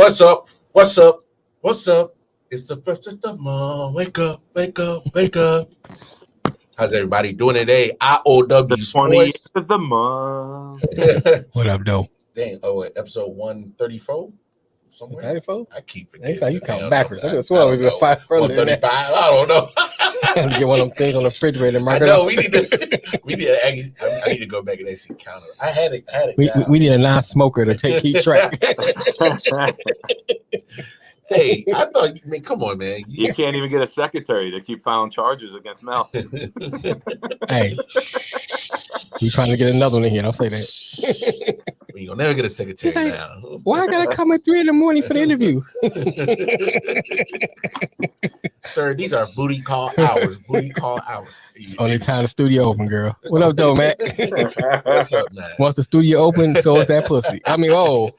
What's up? What's up? What's up? It's the first of the month. Wake up, wake up, wake up. How's everybody doing today? I.O.W. The Sports. 20th of the month. What up, though? Dang, episode 134? Somewhere? 34? I keep forgetting. That's how you count backwards. I just swear it was 5 further than that. 135? I don't know. I have to get one of them things on the refrigerator. I know, we need to. I need to go back and actually count it. I had it. We need a non-smoker to keep track. Hey, I thought, come on, man. You can't even get a secretary to keep filing charges against Mel. Hey, we trying to get another one in here. Don't say that. You'll never get a secretary like, now. Why I gotta come at 3 a.m. for the interview? Sir, these are booty call hours. Booty call hours. Only time the studio open, girl. What up, though, Matt? What's up, man? Once the studio open, so is that pussy. I mean, oh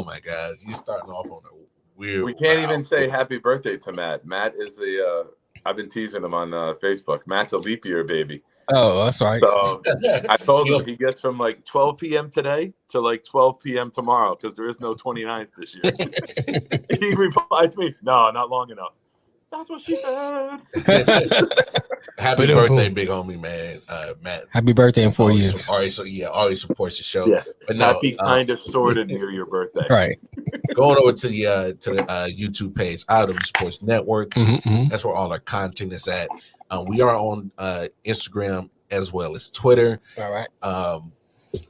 my God, you're starting off on a weird. We can't even say happy birthday to Matt. Matt is I've been teasing him on Facebook. Matt's a leap year baby. Oh, that's right. So I told him he gets from like 12 p.m. today to like 12 p.m. tomorrow because there is no 29th this year. He replied to me, "No, not long enough." That's what she said. Happy birthday, big homie, man. Matt. Happy birthday in 4 years. Always supports the show. Yeah. But no, happy kind of sort of near your birthday. Right. Going over to the YouTube page, I.O.W. Sports Network. Mm-hmm. That's where all our content is at. We are on Instagram as well as Twitter. All right.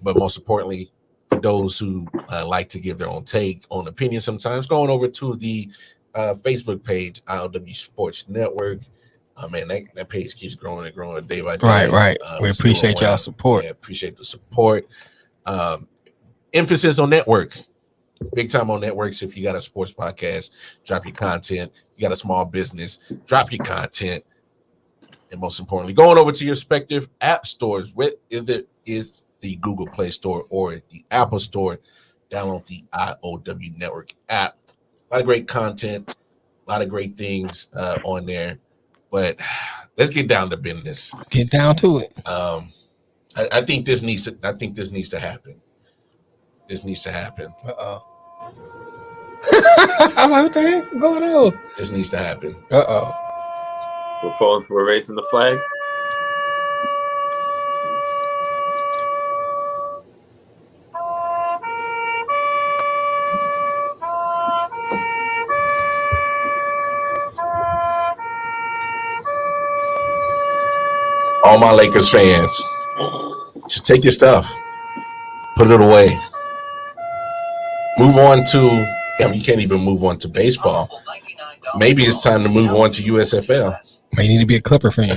But most importantly, for those who like to give their own take on opinion sometimes, going over to the Facebook page, I.O.W. Sports Network. Man, that page keeps growing and growing day by day. Right. We appreciate y'all's support. Yeah, appreciate the support. Emphasis on network. Big time on networks. If you got a sports podcast, drop your content. You got a small business, drop your content. And most importantly, going over to your respective app stores, whether it is the Google Play Store or the Apple Store, download the I.O.W. Network app. A lot of great content, a lot of great things on there. But let's get down to business. Get down to it. I think this needs to happen. This needs to happen. I'm like, what the heck going on? This needs to happen. We're raising the flag. All my Lakers fans, just take your stuff, put it away. Move on to, you can't even move on to baseball. Maybe it's time to move on to USFL. May need to be a Clipper fan.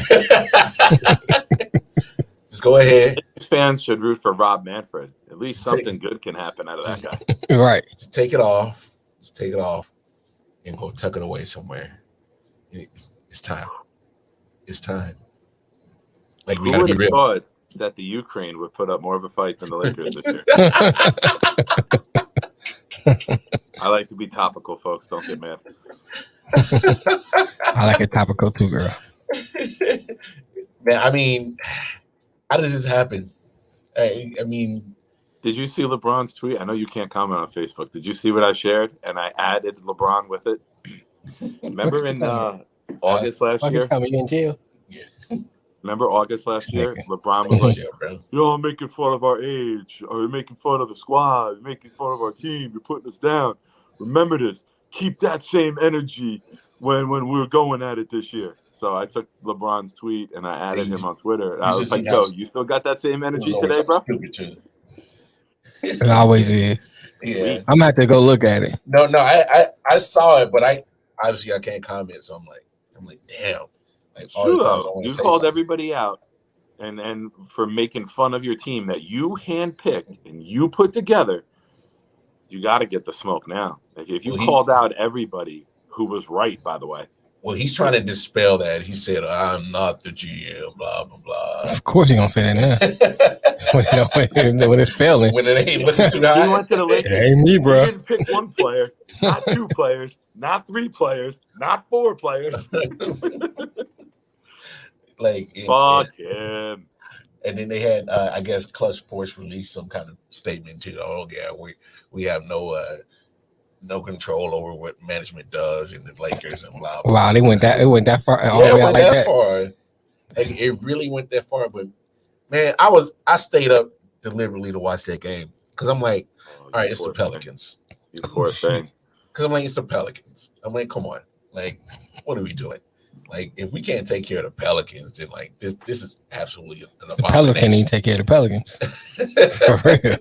Just go ahead. Fans should root for Rob Manfred. At least something good can happen out of that guy. Right. Just take it off. Just take it off and go tuck it away somewhere. It's time. It's time. Like, we gotta be real. Thought that the Ukraine would put up more of a fight than the Lakers this year. I like to be topical, folks. Don't get mad. I like it topical too, girl. Man, I mean, how does this happen? I mean, did you see LeBron's tweet? I know you can't comment on Facebook. Did you see what I shared? And I added LeBron with it. Remember in August last year? You in jail? Remember August last year? LeBron was like, "Y'all making fun of our age, or you're making fun of the squad, you're making fun of our team, you're putting us down. Remember this. Keep that same energy when we're going at it this year." So I took LeBron's tweet and I added him on Twitter. And I was like, "Yo, you still got that same energy today, bro?" It always is. Yeah, I'm gonna have to go look at it. No, I saw it, but I can't comment. So I'm like, damn. Like, it's true though. You called everybody out, and for making fun of your team that you handpicked and you put together. You got to get the smoke now. Like, if you called out everybody who was right, by the way. Well, he's trying to dispel that. He said, "I'm not the GM." Blah blah blah. Of course, he's gonna say that now. when it's failing, when it ain't looking too high. He went to the Lakers. It ain't me, bro. He didn't pick one player, not two players, not three players, not four players. Fuck him. And then they had, I guess, Clutch Sports released some kind of statement too. Oh yeah, we have no no control over what management does in the Lakers and blah blah. Wow, it went that far, all Yeah, the it way out went like that that. far. Like it really went that far. But man, I stayed up deliberately to watch that game because I'm like, all right, it's the Pelicans. You poor thing. Because I'm like, it's the Pelicans. I'm like, come on, like, what are we doing? Like, if we can't take care of the Pelicans, then like this is absolutely an The Pelicans can't even take care of the Pelicans. For real.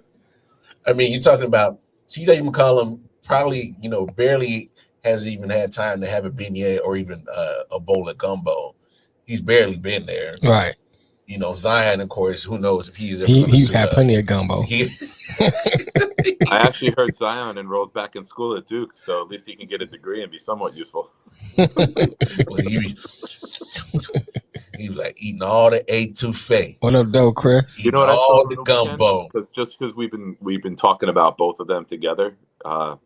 I mean, you're talking about CJ McCollum probably, barely has even had time to have a beignet or even a bowl of gumbo. He's barely been there. Right. Zion, of course, who knows if he's ever he's had plenty of gumbo. I actually heard Zion enrolled back in school at Duke, so at least he can get a degree and be somewhat useful. Well, he was like eating all the etouffee. What up, though, Chris? You know what I saw all the gumbo? Because we've been talking about both of them together. I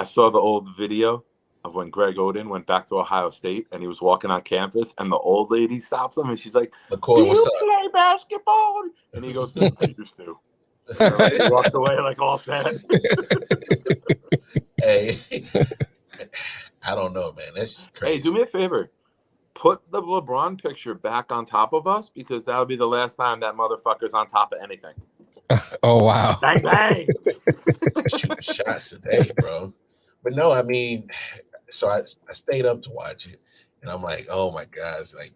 saw the old video of when Greg Oden went back to Ohio State and he was walking on campus and the old lady stops him and she's like, LaCoy, what's up? Play basketball? And he goes, I used to. He walks away like all sad. Hey, I don't know, man. That's crazy. Hey, do me a favor. Put the LeBron picture back on top of us because that would be the last time that motherfucker's on top of anything. Oh, wow. Bang, bang. Shooting shots today, bro. But no, I mean, so I stayed up to watch it, and I'm like, oh my gosh, like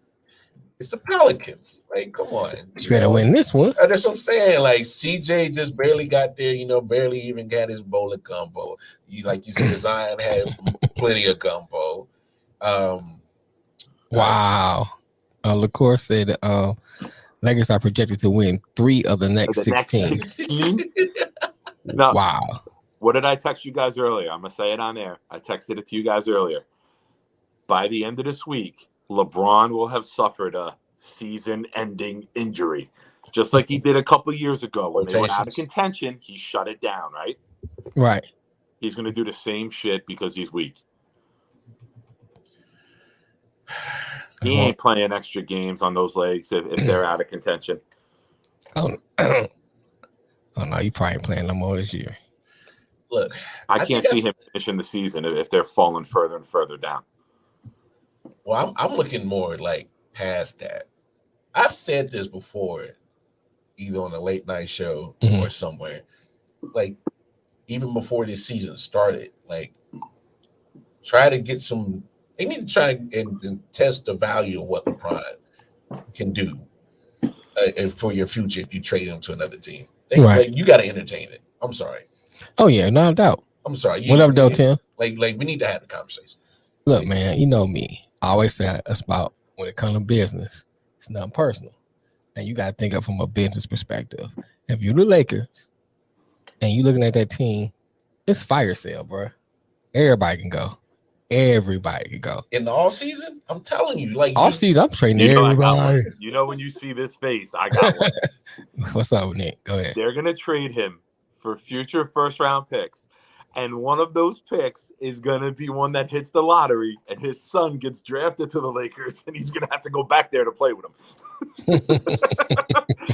it's the Pelicans. Like, come on, you better win this one. That's what I'm saying. Like CJ just barely got there, barely even got his bowl of gumbo. Like you said, Zion had plenty of gumbo. Wow. LaCour said Lakers are projected to win 3 of the next 16. No. Wow. What did I text you guys earlier? I'm going to say it on air. I texted it to you guys earlier. By the end of this week, LeBron will have suffered a season-ending injury. Just like he did a couple years ago. When they were out of contention, he shut it down, right? Right. He's going to do the same shit because he's weak. He ain't playing extra games on those legs if they're out of contention. Oh no, you probably ain't playing no more this year. Look, I can't see him finishing the season if they're falling further and further down. Well, I'm looking more like past that. I've said this before, either on a late night show or somewhere. Like, even before this season started, like, try to get some. They need to try and test the value of what LeBron can do and for your future if you trade him to another team. Like, you got to entertain it. I'm sorry. Oh yeah, no doubt. I'm sorry. What up, though, Tim? Like we need to have the conversation. Look, man, you know me. I always say it's about when it comes to business, it's nothing personal, and you got to think of it from a business perspective. If you're the Lakers and you looking at that team, it's fire sale, bro. Everybody can go. Everybody can go. In the off season, I'm telling you, like off season, I'm trading everybody. You know, when you see this face, I got one. What's up, Nick? Go ahead. They're gonna trade him for future first round picks. And one of those picks is going to be one that hits the lottery, and his son gets drafted to the Lakers, and he's going to have to go back there to play with him.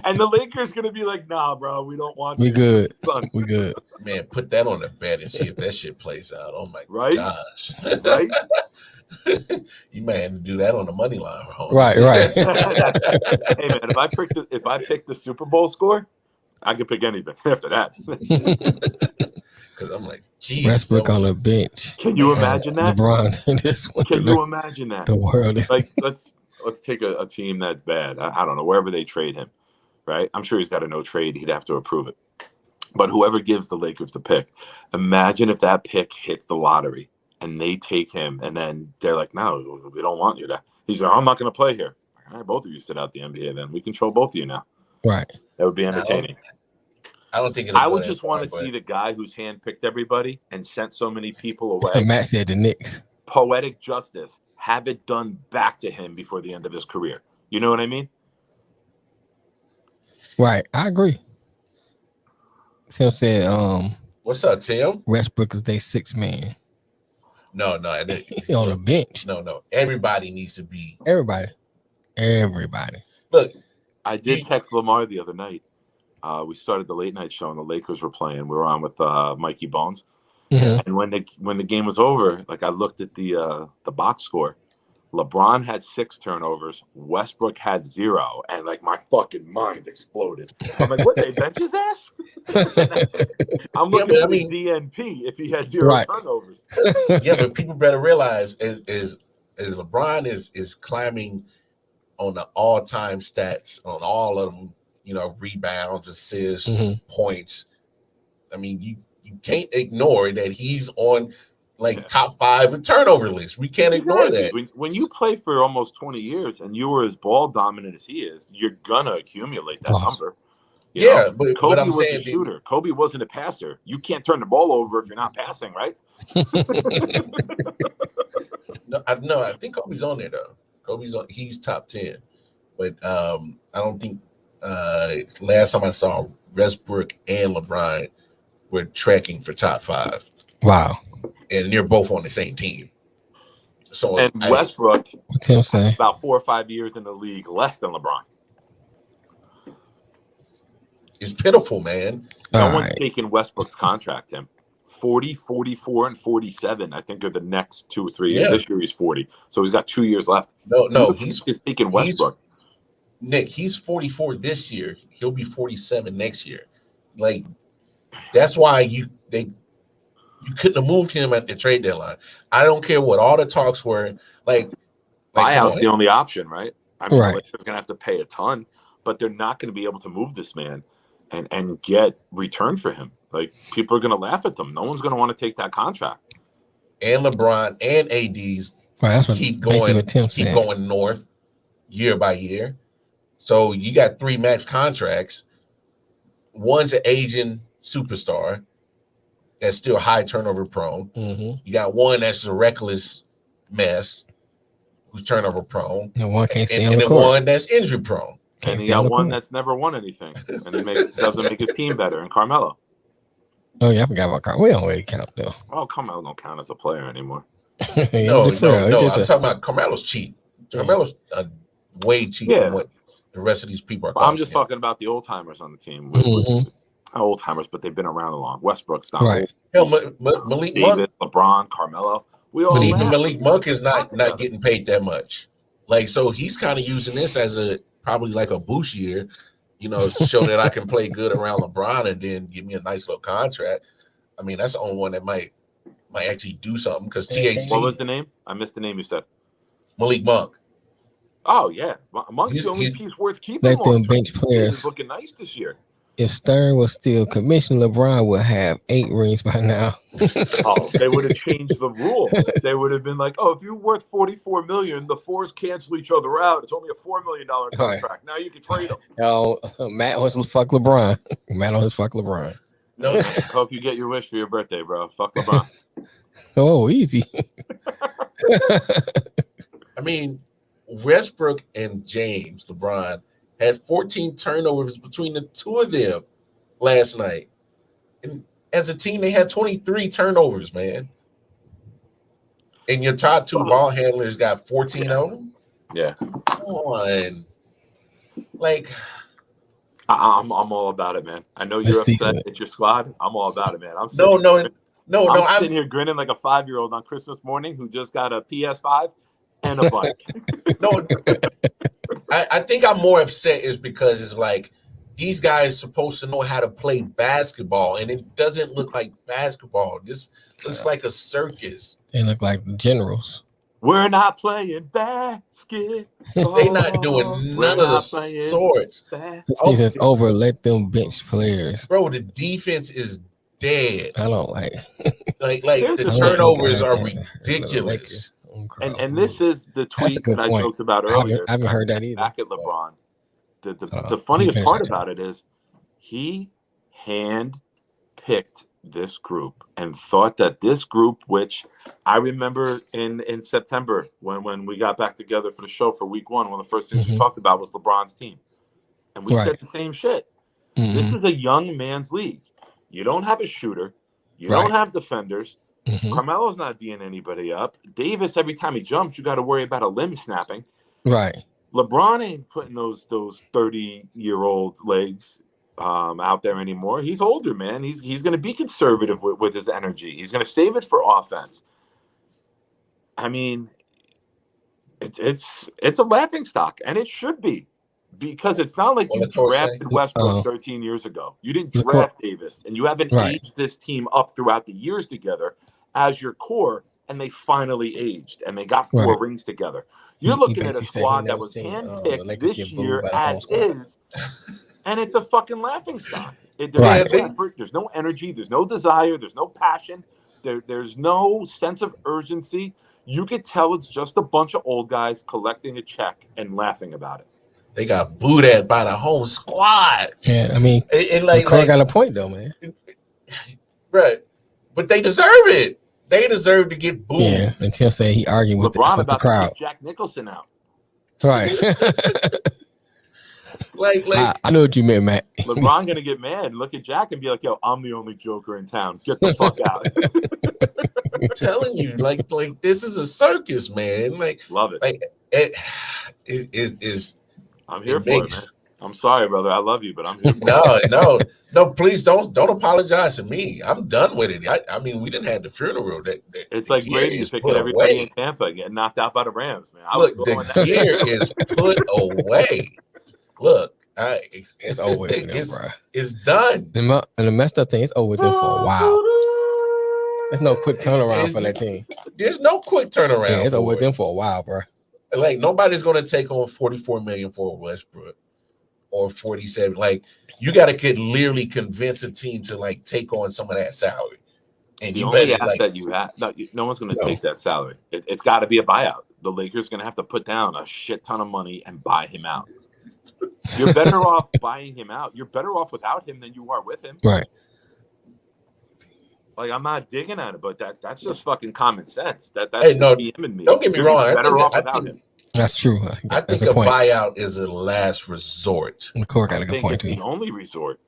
And the Lakers going to be like, nah, bro, we don't want you. We good. Son. We good. Man, put that on the bet and see if that shit plays out. Oh, my gosh. Right? You might have to do that on the money line. Right. Hey, man, if I pick the Super Bowl score, I can pick anything after that. Because I'm like, geez. Westbrook on the bench. Can you imagine that? LeBron in this one. Can you imagine that? The world is like, let's take a team that's bad. I don't know, wherever they trade him, right? I'm sure he's got a no trade. He'd have to approve it. But whoever gives the Lakers the pick, imagine if that pick hits the lottery and they take him and then they're like, no, we don't want you to. He's like, I'm not going to play here. All right, both of you sit out the NBA then. We control both of you now. Right. That would be entertaining. I don't think I would just want to see the guy who's handpicked everybody and sent so many people away. Matt said the Knicks. Poetic justice. Have it done back to him before the end of his career. You know what I mean? Right. I agree. Tim said, what's up, Tim? Westbrook is their sixth man. No. On the bench. No. Everybody needs to be. Everybody. Look. I did text Lamar the other night. We started the late night show and the Lakers were playing. We were on with Mikey Bones. Mhm. And when the game was over, like I looked at the box score. LeBron had 6 turnovers. Westbrook had 0, and like my fucking mind exploded. I'm like, "What? They bench his ass?" I'm Yeah, looking but I for his mean, DNP if he had 0 Right. turnovers. yeah, but people better realize is LeBron is climbing on the all-time stats on all of them, rebounds, assists, Mhm. points. I mean, you can't ignore that he's on like top 5 in turnover list. We can't ignore that. When you play for almost 20 years and you were as ball dominant as he is, you're gonna accumulate that Pause. number. You Yeah, know, but Kobe I'm was a saying shooter. Kobe wasn't a passer. You can't turn the ball over if you're not passing, right? no, I think Kobe's on there though. He's top 10. But I don't think last time I saw Westbrook and LeBron were tracking for top 5. Wow. And they're both on the same team. So And Westbrook What's him saying? about 4 or 5 years in the league less than LeBron. It's pitiful, man. No one's taking Westbrook's contract, Tim. 40, 44, and 47, I think, are the next 2 or 3 years. Yeah. This year he's 40. So he's got 2 years left. No, he's taking Westbrook. Nick, he's 44 this year. He'll be 47 next year. Like, that's why you couldn't have moved him at the trade deadline. I don't care what all the talks were. Like buyout's the only option, right? I mean, Right. the Lakers are gonna have to pay a ton, but they're not going to be able to move this man and get return for him. Like, people are going to laugh at them. No one's going to want to take that contract. And LeBron and AD's That's what keep basically going north year by year. So you got 3 max contracts. One's an aging superstar that's still high turnover prone. Mhm. You got one that's a reckless mess who's turnover prone. And one can't stay on and the then court. one that's injury prone. And you got one that's never won anything, and he doesn't make his team better. And Carmelo. Oh yeah, I forgot about Carmelo. We don't really count though. Oh, Carmelo don't count as a player anymore. No. I'm talking about Carmelo's cheap. Carmelo's way cheaper than what the rest of these people are costing. I'm just talking about the old timers on the team. Mhm. Not old timers, but they've been around a long. Westbrook's not Right. old. Hell, Malik David, Monk, LeBron, Carmelo. We all Malik Monk is not getting paid that much. Like, so he's kind of using this as probably like a boost year, show that I can play good around LeBron and then give me a nice little contract. I mean, that's the only one that might actually do something, because THT. What was the name? I missed the name you said. Malik Monk. Oh yeah, Monk's the only piece worth keeping. Let them bench players. He's looking nice this year. If Stern was still commissioner, LeBron would have 8 rings by now. Oh, they would have changed the rule. They would have been like, "Oh, if you're worth $44 million, the 4s cancel each other out. It's only a $4 million contract. Now you can trade them." Oh, Matt wants to fuck LeBron. Matt wants to fuck LeBron. No, hope you get your wish for your birthday, bro. Fuck LeBron. Oh, easy. I mean, Westbrook and James LeBron had 14 turnovers between the two of them last night. And as a team, they had 23 turnovers, man. And your top 2 ball handlers got 14 of them? Yeah. Come on. Like, I'm all about it, man. I know you're upset at your squad. I'm all about it, man. I'm sitting here grinning like a 5-year-old on Christmas morning who just got a PS5 and a bike. No, I think I'm more upset is because it's like these guys supposed to know how to play basketball, and it doesn't look like basketball. This looks like a circus. They look like generals. We're not playing basketball. They're not doing none of the sorts. The season's over. Let them bench players. Bro, the defense is dead. I don't like the turnovers are ridiculous. And this is the tweet that I joked about earlier. I haven't heard that either. Back at LeBron. The funniest part about it is he hand-picked this group and thought that this group, which I remember in September when we got back together for the show for week 1, one of the first things we talked about was LeBron's team. And we said the same shit. This is a young man's league. You don't have a shooter. You don't have defenders. Carmelo's not D'ing anybody up. Davis, every time he jumps, you got to worry about a limb snapping. Right. LeBron ain't putting those 30-year-old legs out there anymore. He's older, man. He's going to be conservative with his energy. He's going to save it for offense. I mean, it's a laughing stock, and it should be, because it's not like you drafted Westbrook 13 years ago. You didn't draft Davis, and you haven't aged this team up throughout the years together as your core, and they finally aged, and they got 4 rings together. You're looking at a squad that was handpicked this year as is, and it's a fucking laughing stock. There's no effort, there's no energy, there's no desire, there's no passion, there's no sense of urgency. You could tell it's just a bunch of old guys collecting a check and laughing about it. They got booed at by the whole squad. Yeah, I mean, McCoy got a point though, man. Right, but they deserve it. They deserve to get booed. Yeah, and Tim said he arguing with LeBron the crowd. to kick Jack Nicholson out. Right. I know what you meant, Matt. LeBron gonna get mad and look at Jack and be like, "Yo, I'm the only Joker in town. Get the fuck out." I'm telling you, like this is a circus, man. Love it. It is. I'm here for it, man. I'm sorry, brother. I love you, but I'm here for it. No. Please don't apologize to me. I'm done with it. I mean, we didn't have the funeral. It's like Brady picking everybody in Tampa getting knocked out by the Rams, man. The gear is put away. Look, it's over with them, bro. It's done. And the messed up thing, it's over with them for a while. There's no quick turnaround for that team. There's no quick turnaround. Yeah, it's over with them for a while, bro. Like nobody's gonna take on $44 million for Westbrook or 47. Like you could literally convince a team to take on some of that salary. And the only asset you have, no one's gonna take that salary. It's got to be a buyout. The Lakers gonna have to put down a shit ton of money and buy him out. You're better off buying him out. You're better off without him than you are with him. Right. Like I'm not digging at it, but that's just fucking common sense. That's him and me. Don't get me wrong. Better off without him. That's true. I think a buyout is a last resort. McCoy got a good point. It's the only resort.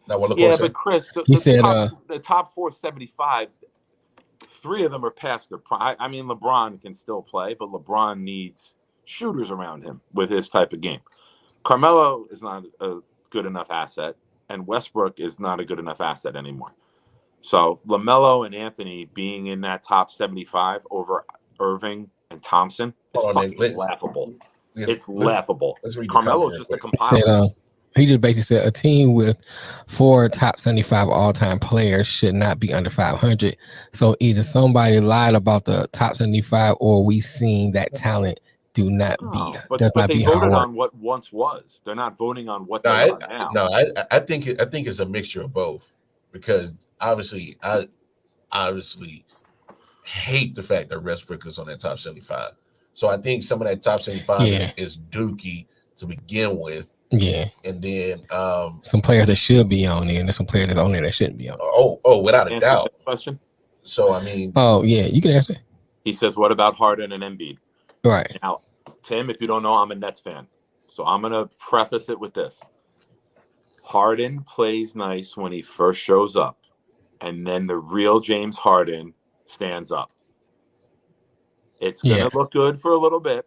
Now, what but Chris, the top 475, 3 of them are past their prime. I mean, LeBron can still play, but LeBron needs shooters around him with his type of game. Carmelo is not a good enough asset, and Westbrook is not a good enough asset anymore. So LaMelo and Anthony being in that top 75 over Irving and Thompson is laughable. It's laughable. Carmelo's just a compiler. He just basically said a team with 4 top 75 all-time players should not be under 500. So either somebody lied about the top 75 or we seen that talent do not be. But they voted on what once was. They're not voting on what they are now. No, I think it's a mixture of both, because obviously I hate the fact that Westbrook is on that top 75. So I think some of that top 75 is dookie to begin with. Yeah. And then some players that should be on there, and there's some players that's on there that shouldn't be on there. Oh, without a doubt. Question. So I mean, you can answer. He says, what about Harden and Embiid? Right. Now, Tim, if you don't know, I'm a Nets fan. So I'm gonna preface it with this. Harden plays nice when he first shows up, and then the real James Harden stands up. It's gonna look good for a little bit.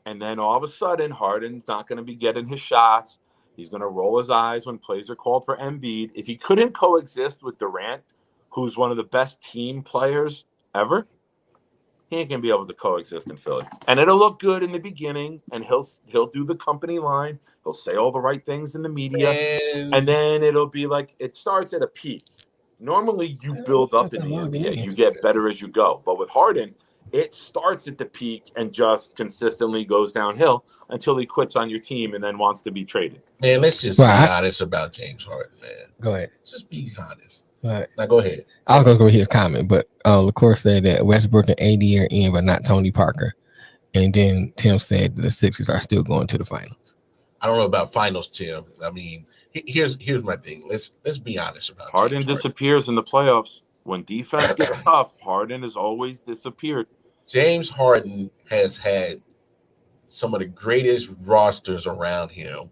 And then all of a sudden, Harden's not going to be getting his shots. He's going to roll his eyes when plays are called for Embiid. If he couldn't coexist with Durant, who's one of the best team players ever, he ain't going to be able to coexist in Philly. And it'll look good in the beginning, and he'll do the company line. He'll say all the right things in the media. And then it'll be like it starts at a peak. Normally, you build up in the NBA. You get better as you go. But with Harden, it starts at the peak and just consistently goes downhill until he quits on your team and then wants to be traded. Man, let's just be honest about James Harden, man. Go ahead. Just be honest. All right. Now go ahead. I was going to go with his comment, but LaCour said that Westbrook and AD are in, but not Tony Parker. And then Tim said that the Sixers are still going to the finals. I don't know about finals, Tim. I mean, here's my thing. Let's be honest about Harden. Disappears in the playoffs. When defense gets tough, Harden has always disappeared. James Harden has had some of the greatest rosters around him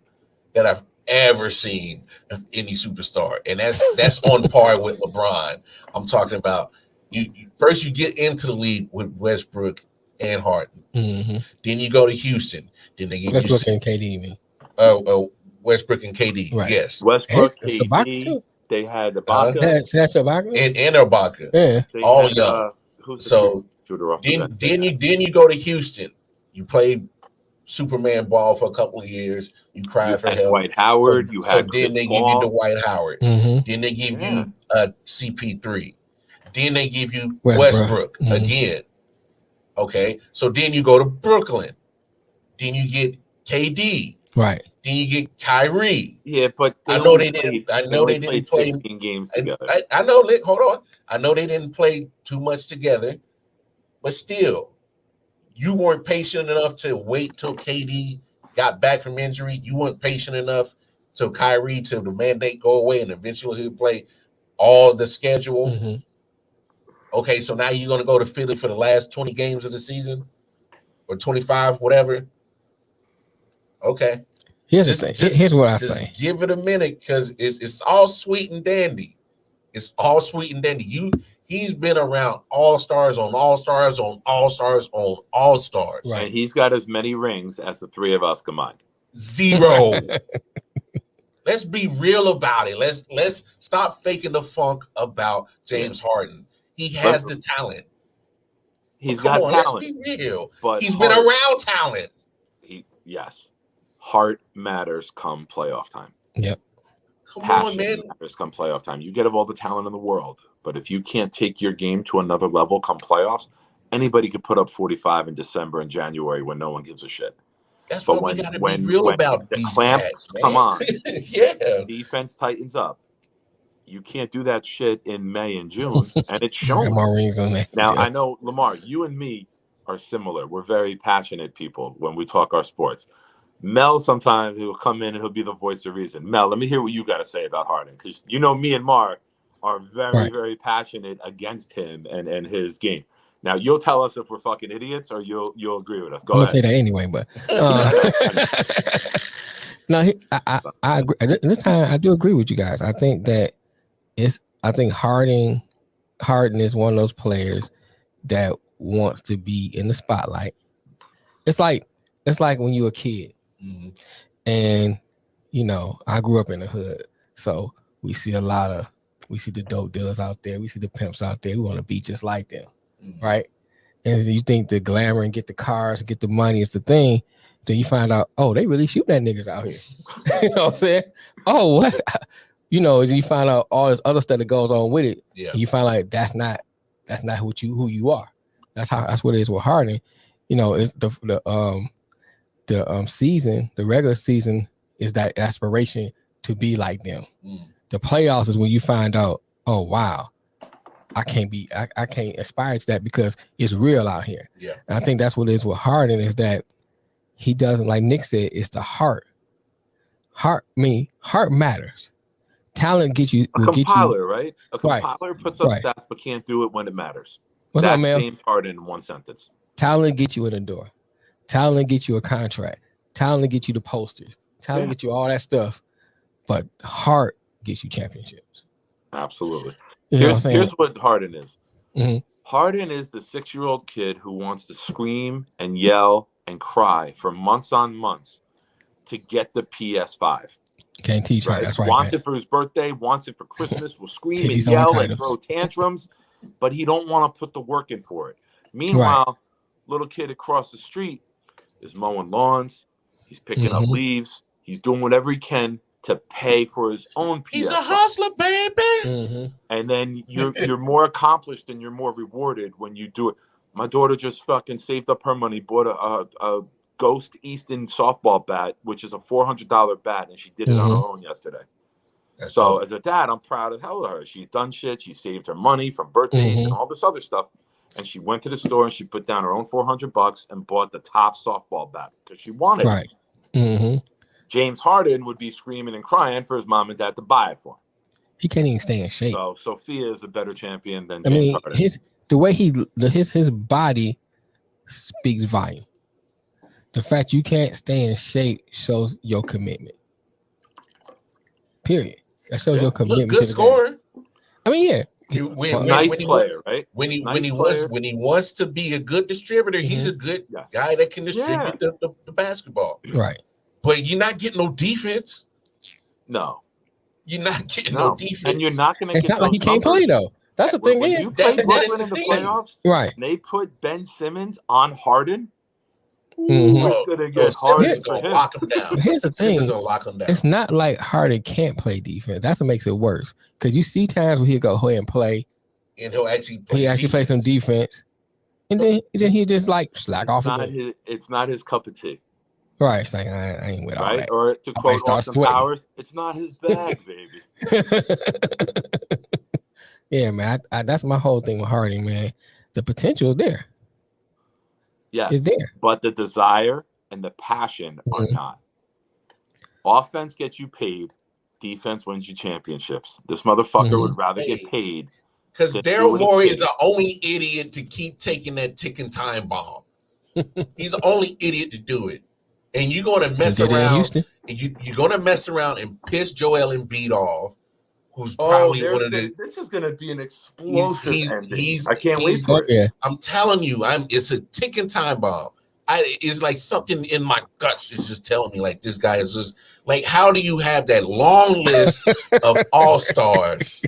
that I've ever seen of any superstar, and that's on par with LeBron. I'm talking about you first you get into the league with Westbrook and Harden. Mm-hmm. Then you go to Houston. Then they give Westbrook and KD, you mean? Westbrook and KD. Right. Yes. Westbrook, And Sabaka KD. too. They had Ibaka. That's Sabaka. And Ibaka. Yeah. They all had, young. Who's the So shooter off the bench? then you go to Houston. You played Superman ball for a couple of years. You cried for help. Dwight Howard. So then they give you Dwight Howard. Mm-hmm. Then they give you CP3. Then they give you Westbrook. again. Okay. So then you go to Brooklyn. Then you get KD. Right. Then you get Kyrie. Yeah, but I know they didn't play 16 games together. I know. Hold on. I know they didn't play too much together, but still, you weren't patient enough to wait till KD got back from injury. You weren't patient enough till Kyrie till the mandate go away and eventually he'll play all the schedule. Mm-hmm. Okay, so now you're going to go to Philly for the last 20 games of the season or 25, whatever. Okay. Here's the thing. Here's what I say. Give it a minute because it's all sweet and dandy. It's all sweet and dandy. He's been around all-stars on all-stars on all-stars on all-stars. Right. And he's got as many rings as the three of us combined. 0. Let's be real about it. Let's stop faking the funk about James Harden. He has the talent. He's got talent. Let's be real. But he's been around talent. Yes. Heart matters come playoff time. Yep. Come on, man. Matters come playoff time. You get all the talent in the world, but if you can't take your game to another level come playoffs, anybody could put up 45 in December and January when no one gives a shit. That's what we got to be real about. The these clamps guys, come on. Yeah. Defense tightens up. You can't do that shit in May and June, and it's shown. More rings on that. Now, I know, Lamar, you and me are similar. We're very passionate people when we talk our sports. Mel, sometimes he'll come in and he'll be the voice of reason. Mel, let me hear what you got to say about Harden, because me and Mar are very, very passionate against him and his game. Now, you'll tell us if we're fucking idiots or you'll agree with us. Go ahead. I'll say that anyway, but no, I agree. This time I do agree with you guys. I think that Harden is one of those players that wants to be in the spotlight. It's like when you were a kid. Mm-hmm. And I grew up in the hood, so we see the dope dealers out there, we see the pimps out there. We want to be just like them, right? And you think the glamour and get the cars and get the money is the thing, then you find out, oh, they really shoot that niggas out here. You know what I'm saying? Oh, what? You find out all this other stuff that goes on with it. Yeah. And you find out that's not who you are. That's what it is with Harden. It's the regular season is that aspiration to be like them. The playoffs is when you find out, oh wow, I can't aspire to that because it's real out here. Yeah. And I think that's what it is with Harden, is that he doesn't, like Nick said, it's the heart. Heart matters. Talent gets you a compiler, right? A compiler puts up stats but can't do it when it matters. What's that's up, man? James Harden in one sentence. Talent gets you in the door. Talent get you a contract. Talent get you the posters. Talent get you all that stuff. But heart gets you championships. Absolutely. Here's what Harden is. Mm-hmm. Harden is the 6-year-old kid who wants to scream and yell and cry for months on months to get the PS5. Can't teach him. That's right. Wants it for his birthday. Wants it for Christmas. Will scream and yell and throw tantrums, but he don't want to put the work in for it. Meanwhile, little kid across the street is mowing lawns. He's picking up leaves. He's doing whatever he can to pay for his own PS5. He's a hustler, baby. Mm-hmm. And then you're more accomplished and you're more rewarded when you do it. My daughter just fucking saved up her money, bought a Ghost Easton softball bat, which is a $400 bat, and she did it on her own yesterday. That's so dope. As a dad, I'm proud of hell of her. She's done shit. She saved her money from birthdays and all this other stuff. And she went to the store and she put down her own $400 and bought the top softball bat because she wanted it. Mm-hmm. James Harden would be screaming and crying for his mom and dad to buy it for him. He can't even stay in shape. So Sophia is a better champion than James Harden. The way his body speaks volume. The fact you can't stay in shape shows your commitment. Period. That shows your commitment. Good scorer. I mean, yeah. Nice player, right? When he wants to be a good distributor, he's a good guy that can distribute the basketball. Right. But you're not getting no defense. No. You're not getting no defense. And you're not going to get It's not like he can't play, though. That's the thing when is. you play Brooklyn in the playoffs, right? And they put Ben Simmons on Harden. Mm-hmm. It's going to get hard for him. Lock him down. Here's the thing. Simmons gonna lock him down. It's not like Harden can't play defense. That's what makes it worse. Because you see times where he'll go ahead and play. And he'll actually play some defense. And then he just like slack off. It's not his cup of tea. Right. It's like, I ain't with all that. Or to quote Austin Powers, it's not his bag, baby. Yeah, man. That's my whole thing with Harden, man. The potential is there. Yes. It's there. But the desire and the passion are not. Offense gets you paid. Defense wins you championships. This motherfucker would rather get paid. Because Daryl Morey is the only idiot to keep taking that ticking time bomb. He's the only idiot to do it. And you're going to mess around. And you're going to mess around and piss Joel Embiid off, who's probably one of the. This is going to be an explosive ending. I can't wait for it. Yeah. I'm telling you, it's a ticking time bomb. It's like something in my guts is just telling me like this guy is just like, how do you have that long list of all-stars,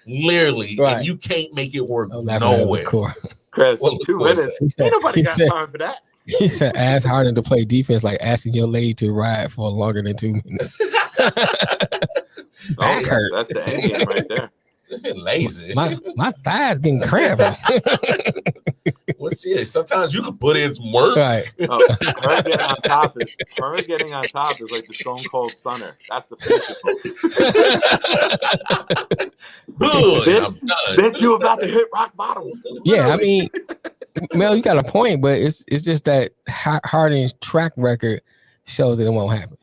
literally, and you can't make it work nowhere? Chris, 2 minutes. Ain't nobody got time for that. He said, ask Harden to play defense like asking your lady to ride for longer than 2 minutes. Back hurt. That's the end game right there. Lazy. My thighs getting cramped. What's it? Sometimes you can put in some work. Right. Her getting on top is like the Stone Cold Stunner. That's the bitch, you about to hit rock bottom. Yeah, I mean, Mel, you got a point, but it's just that Harden's track record shows that it won't happen.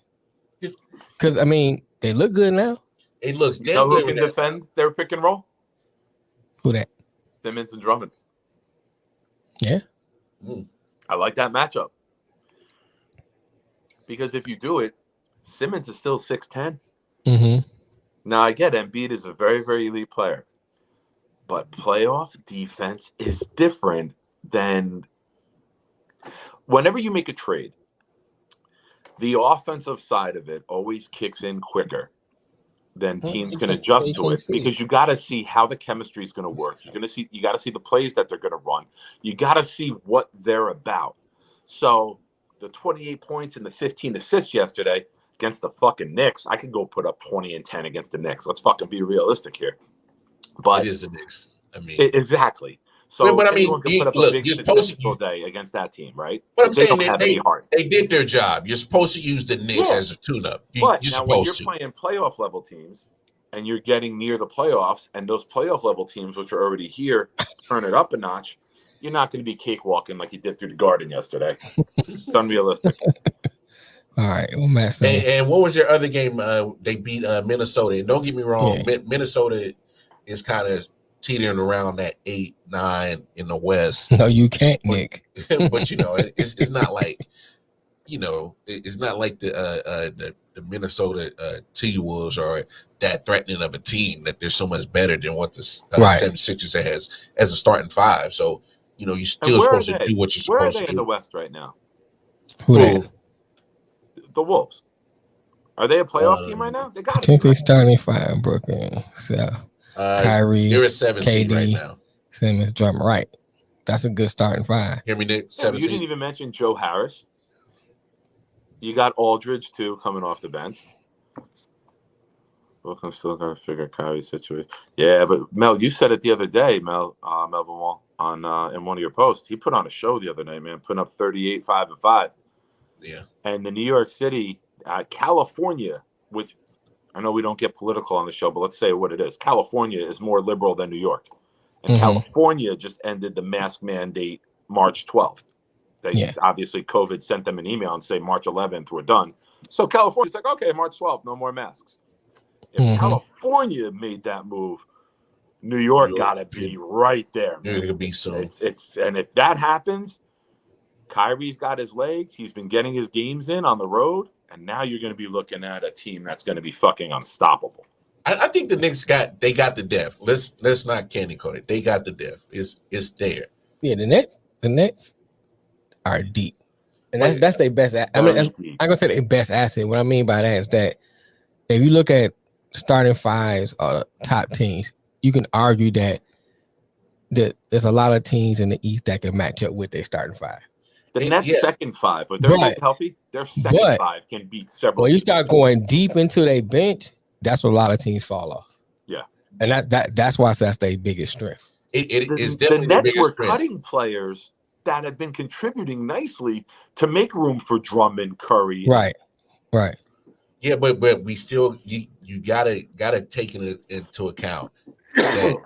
Because I mean, they look good now. It looks damn good. Who can defend their pick and roll? Who that? Simmons and Drummond. Yeah. I like that matchup. Because if you do it, Simmons is still 6'10". Mm-hmm. Now, I get Embiid is a very, very elite player. But playoff defense is different than whenever you make a trade. The offensive side of it always kicks in quicker than teams can adjust to it because you got to see how the chemistry is going to work. You got to see the plays that they're going to run. You got to see what they're about. So the 28 points and the 15 assists yesterday against the fucking Knicks, I could go put up 20 and 10 against the Knicks. Let's fucking be realistic here. But it is the Knicks. I mean, exactly. So, but I mean, you're supposed to day against that team, right? But I'm saying they did their job. You're supposed to use the Knicks as a tune-up. When you're playing playoff level teams and you're getting near the playoffs, and those playoff level teams, which are already here, turn it up a notch, you're not going to be cakewalking like you did through the Garden yesterday. It's unrealistic. All right, well, Matt. And what was their other game? They beat Minnesota. And don't get me wrong, Minnesota is kind of teetering around that 8-9 in the West. No, you can't, Nick. But it's not like it's not like the Minnesota T-Wolves are that threatening of a team that they're so much better than what the 76ers has as a starting five. So you're still supposed to do what you're supposed to do. Where are they in the West right now? Who? The Wolves. Are they a playoff team right now? They got potentially starting 5 Brooklyn. So Kyrie, they're a 7 seed right now. Simmons, Drummond, right? That's a good starting 5. Hear me, Nick? 7 seed. You didn't even mention Joe Harris. You got Aldridge too coming off the bench. Brooklyn still got to figure Kyrie's situation. Yeah, but Mel, you said it the other day, Melvin Wall, on in one of your posts. He put on a show the other night, man, putting up 38, 5 and 5. Yeah. And the New York City, California, which I know we don't get political on the show, but let's say what it is. California is more liberal than New York. And California just ended the mask mandate March 12th. Obviously, COVID sent them an email and say March 11th, we're done. So California's like, okay, March 12th, no more masks. If California made that move, New York got to be right there. New York could be soon. And if that happens, Kyrie's got his legs. He's been getting his games in on the road. And now you're going to be looking at a team that's going to be fucking unstoppable. I think the Knicks got the depth. Let's not candy coat it. They got the depth. It's there. Yeah, the Nets are deep. And that's their best. I'm going to say their best asset. What I mean by that is that if you look at starting fives or top teams, you can argue that there's a lot of teams in the East that can match up with their starting five. The Nets' second five, if they're staying healthy, their second five can beat several. When you start going deep into their bench, that's where a lot of teams fall off. Yeah, and that's why that's their biggest strength. It is definitely the the Nets were strength. Cutting players that have been contributing nicely to make room for Drummond, Curry. Right. Yeah, but we still you gotta take into account that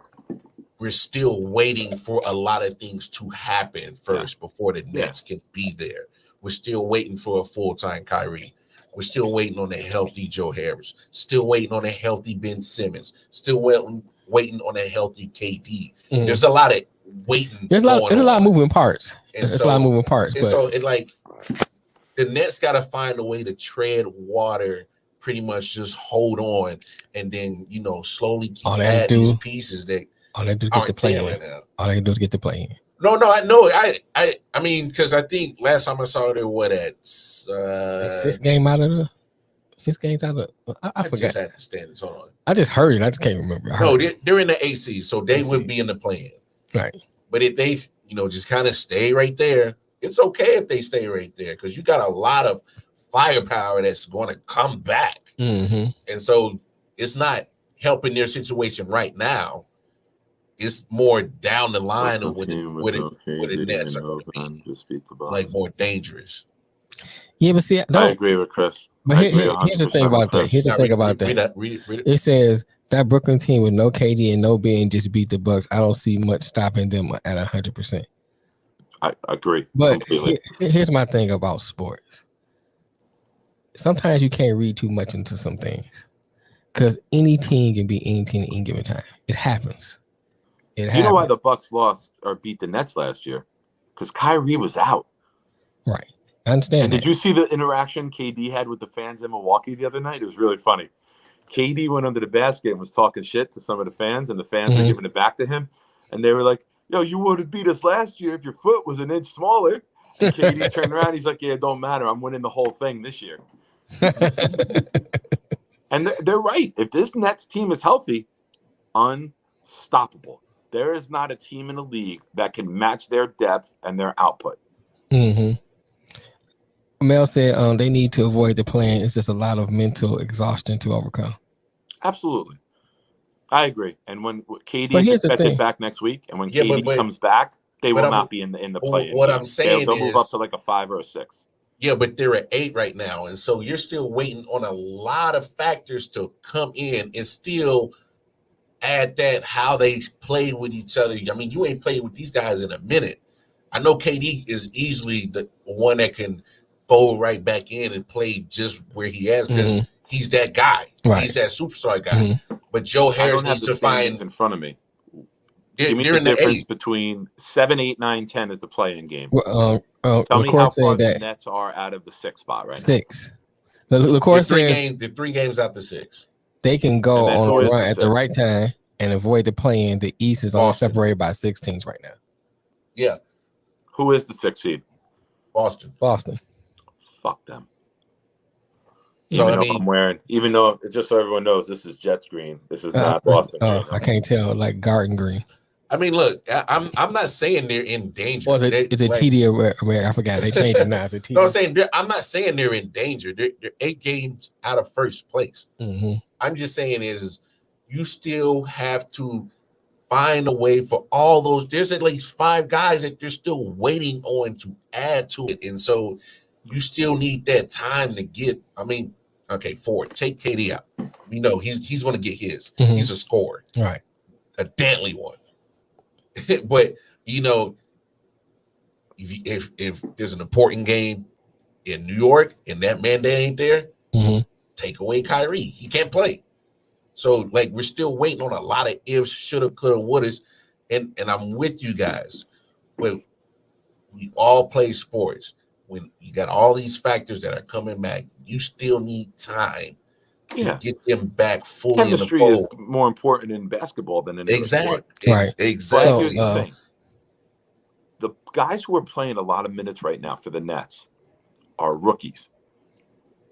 we're still waiting for a lot of things to happen first before the Nets can be there. We're still waiting for a full-time Kyrie. We're still waiting on a healthy Joe Harris. Still waiting on a healthy Ben Simmons. Still waiting on a healthy KD. There's a lot of waiting. There's a lot of moving parts. There's a lot of moving parts. And so the Nets got to find a way to tread water, pretty much just hold on, and then slowly keep adding these pieces that. All they do is get the play in. Right now. All they can do is get the play in. No, I know. I mean, because I think last time I saw they were at 6 games out of the. 6 games out of. I forgot. Just had the standings. Hold on. I just heard it. I just can't remember. They're in the AC, so they would be in the play-in. Right. But if they, just kind of stay right there, it's okay if they stay right there because you got a lot of firepower that's going to come back, and so it's not helping their situation right now. It's more down the line of what the Nets are going to be like more dangerous. Yeah, but see, I agree with Chris. But here's the thing about that. Here's the thing about that. Read it. It says that Brooklyn team with no KD and no Ben just beat the Bucks. I don't see much stopping them at 100%. I agree. But here's my thing about sports. Sometimes you can't read too much into some things because any team can be any team at any given time. It happens. You know why the Bucks lost or beat the Nets last year? Because Kyrie was out. Right. I understand. And did you see the interaction KD had with the fans in Milwaukee the other night? It was really funny. KD went under the basket and was talking shit to some of the fans, and the fans were giving it back to him. And they were like, yo, you would have beat us last year if your foot was an inch smaller. And KD turned around. He's like, yeah, it don't matter. I'm winning the whole thing this year. And they're right. If this Nets team is healthy, unstoppable. There is not a team in the league that can match their depth and their output. Mel said they need to avoid the plan. It's just a lot of mental exhaustion to overcome. Absolutely. I agree. And when KD is expected back next week, and when KD comes back, they will not be in the play. What I'm saying they'll move up to like a 5 or a 6. Yeah, but they're at 8 right now. And so you're still waiting on a lot of factors to come in and still add that how they play with each other. I mean, you ain't played with these guys in a minute. I know KD is easily the one that can fold right back in and play just where he is because he's that guy. Right. He's that superstar guy. But Joe Harris needs to find in front of me. Give me the difference between 7, 8, 9, 10 is the play-in game. Tell me how far the Nets are out of the 6th spot right now. 6. The course says the 3 games out the 6. They can go on a run at the right time and avoid the play-in. The East is only separated by 6 teams right now. Yeah. Who is the 6th seed? Boston. Fuck them. So even though just so everyone knows, this is Jets green. This is not Boston green. I can't tell, like Garden green. I mean, look, I'm not saying they're in danger. Is it TD? I forgot they changed it now. It's a TD. No, I'm not saying they're in danger. They're 8 games out of first place. I'm just saying is you still have to find a way for all those. There's at least 5 guys that they're still waiting on to add to it, and so you still need that time to get. I mean, okay, 4. Take KD out. We know he's going to get his. He's a scorer, right? A deadly one. But if there's an important game in New York and that mandate ain't there, take away Kyrie. He can't play. So we're still waiting on a lot of ifs, shoulda, coulda, wouldas, and I'm with you guys. Well, we all play sports. When you got all these factors that are coming back, you still need time to get them back fully. Chemistry is more important in basketball than in exactly. Right. Exactly. But here's the thing. The guys who are playing a lot of minutes right now for the Nets are rookies.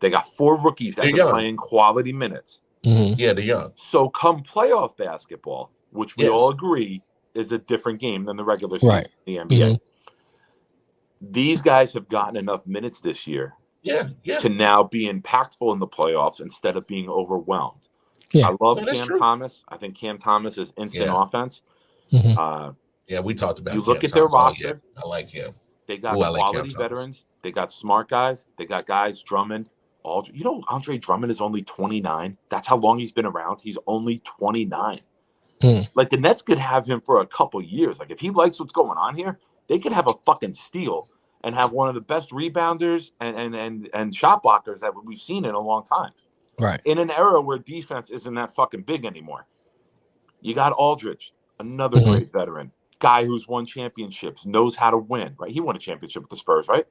They got 4 rookies that are playing quality minutes. Mm-hmm. Yeah, they're young. So come playoff basketball, which we all agree is a different game than the regular season in the NBA. Mm-hmm. These guys have gotten enough minutes this year to now be impactful in the playoffs instead of being overwhelmed. Yeah. I love Cam Thomas. I think Cam Thomas is instant offense. Mm-hmm. We talked about you look at their roster. I like him. They got quality veterans. They got smart guys. They got guys, Drummond. Andre Drummond is only 29. That's how long he's been around. He's only 29. Like, the Nets could have him for a couple years. Like, if he likes what's going on here, they could have a fucking steal and have one of the best rebounders and shot blockers that we've seen in a long time. Right. In an era where defense isn't that fucking big anymore. You got Aldridge, another great veteran. Guy who's won championships, knows how to win, right? He won a championship with the Spurs, right?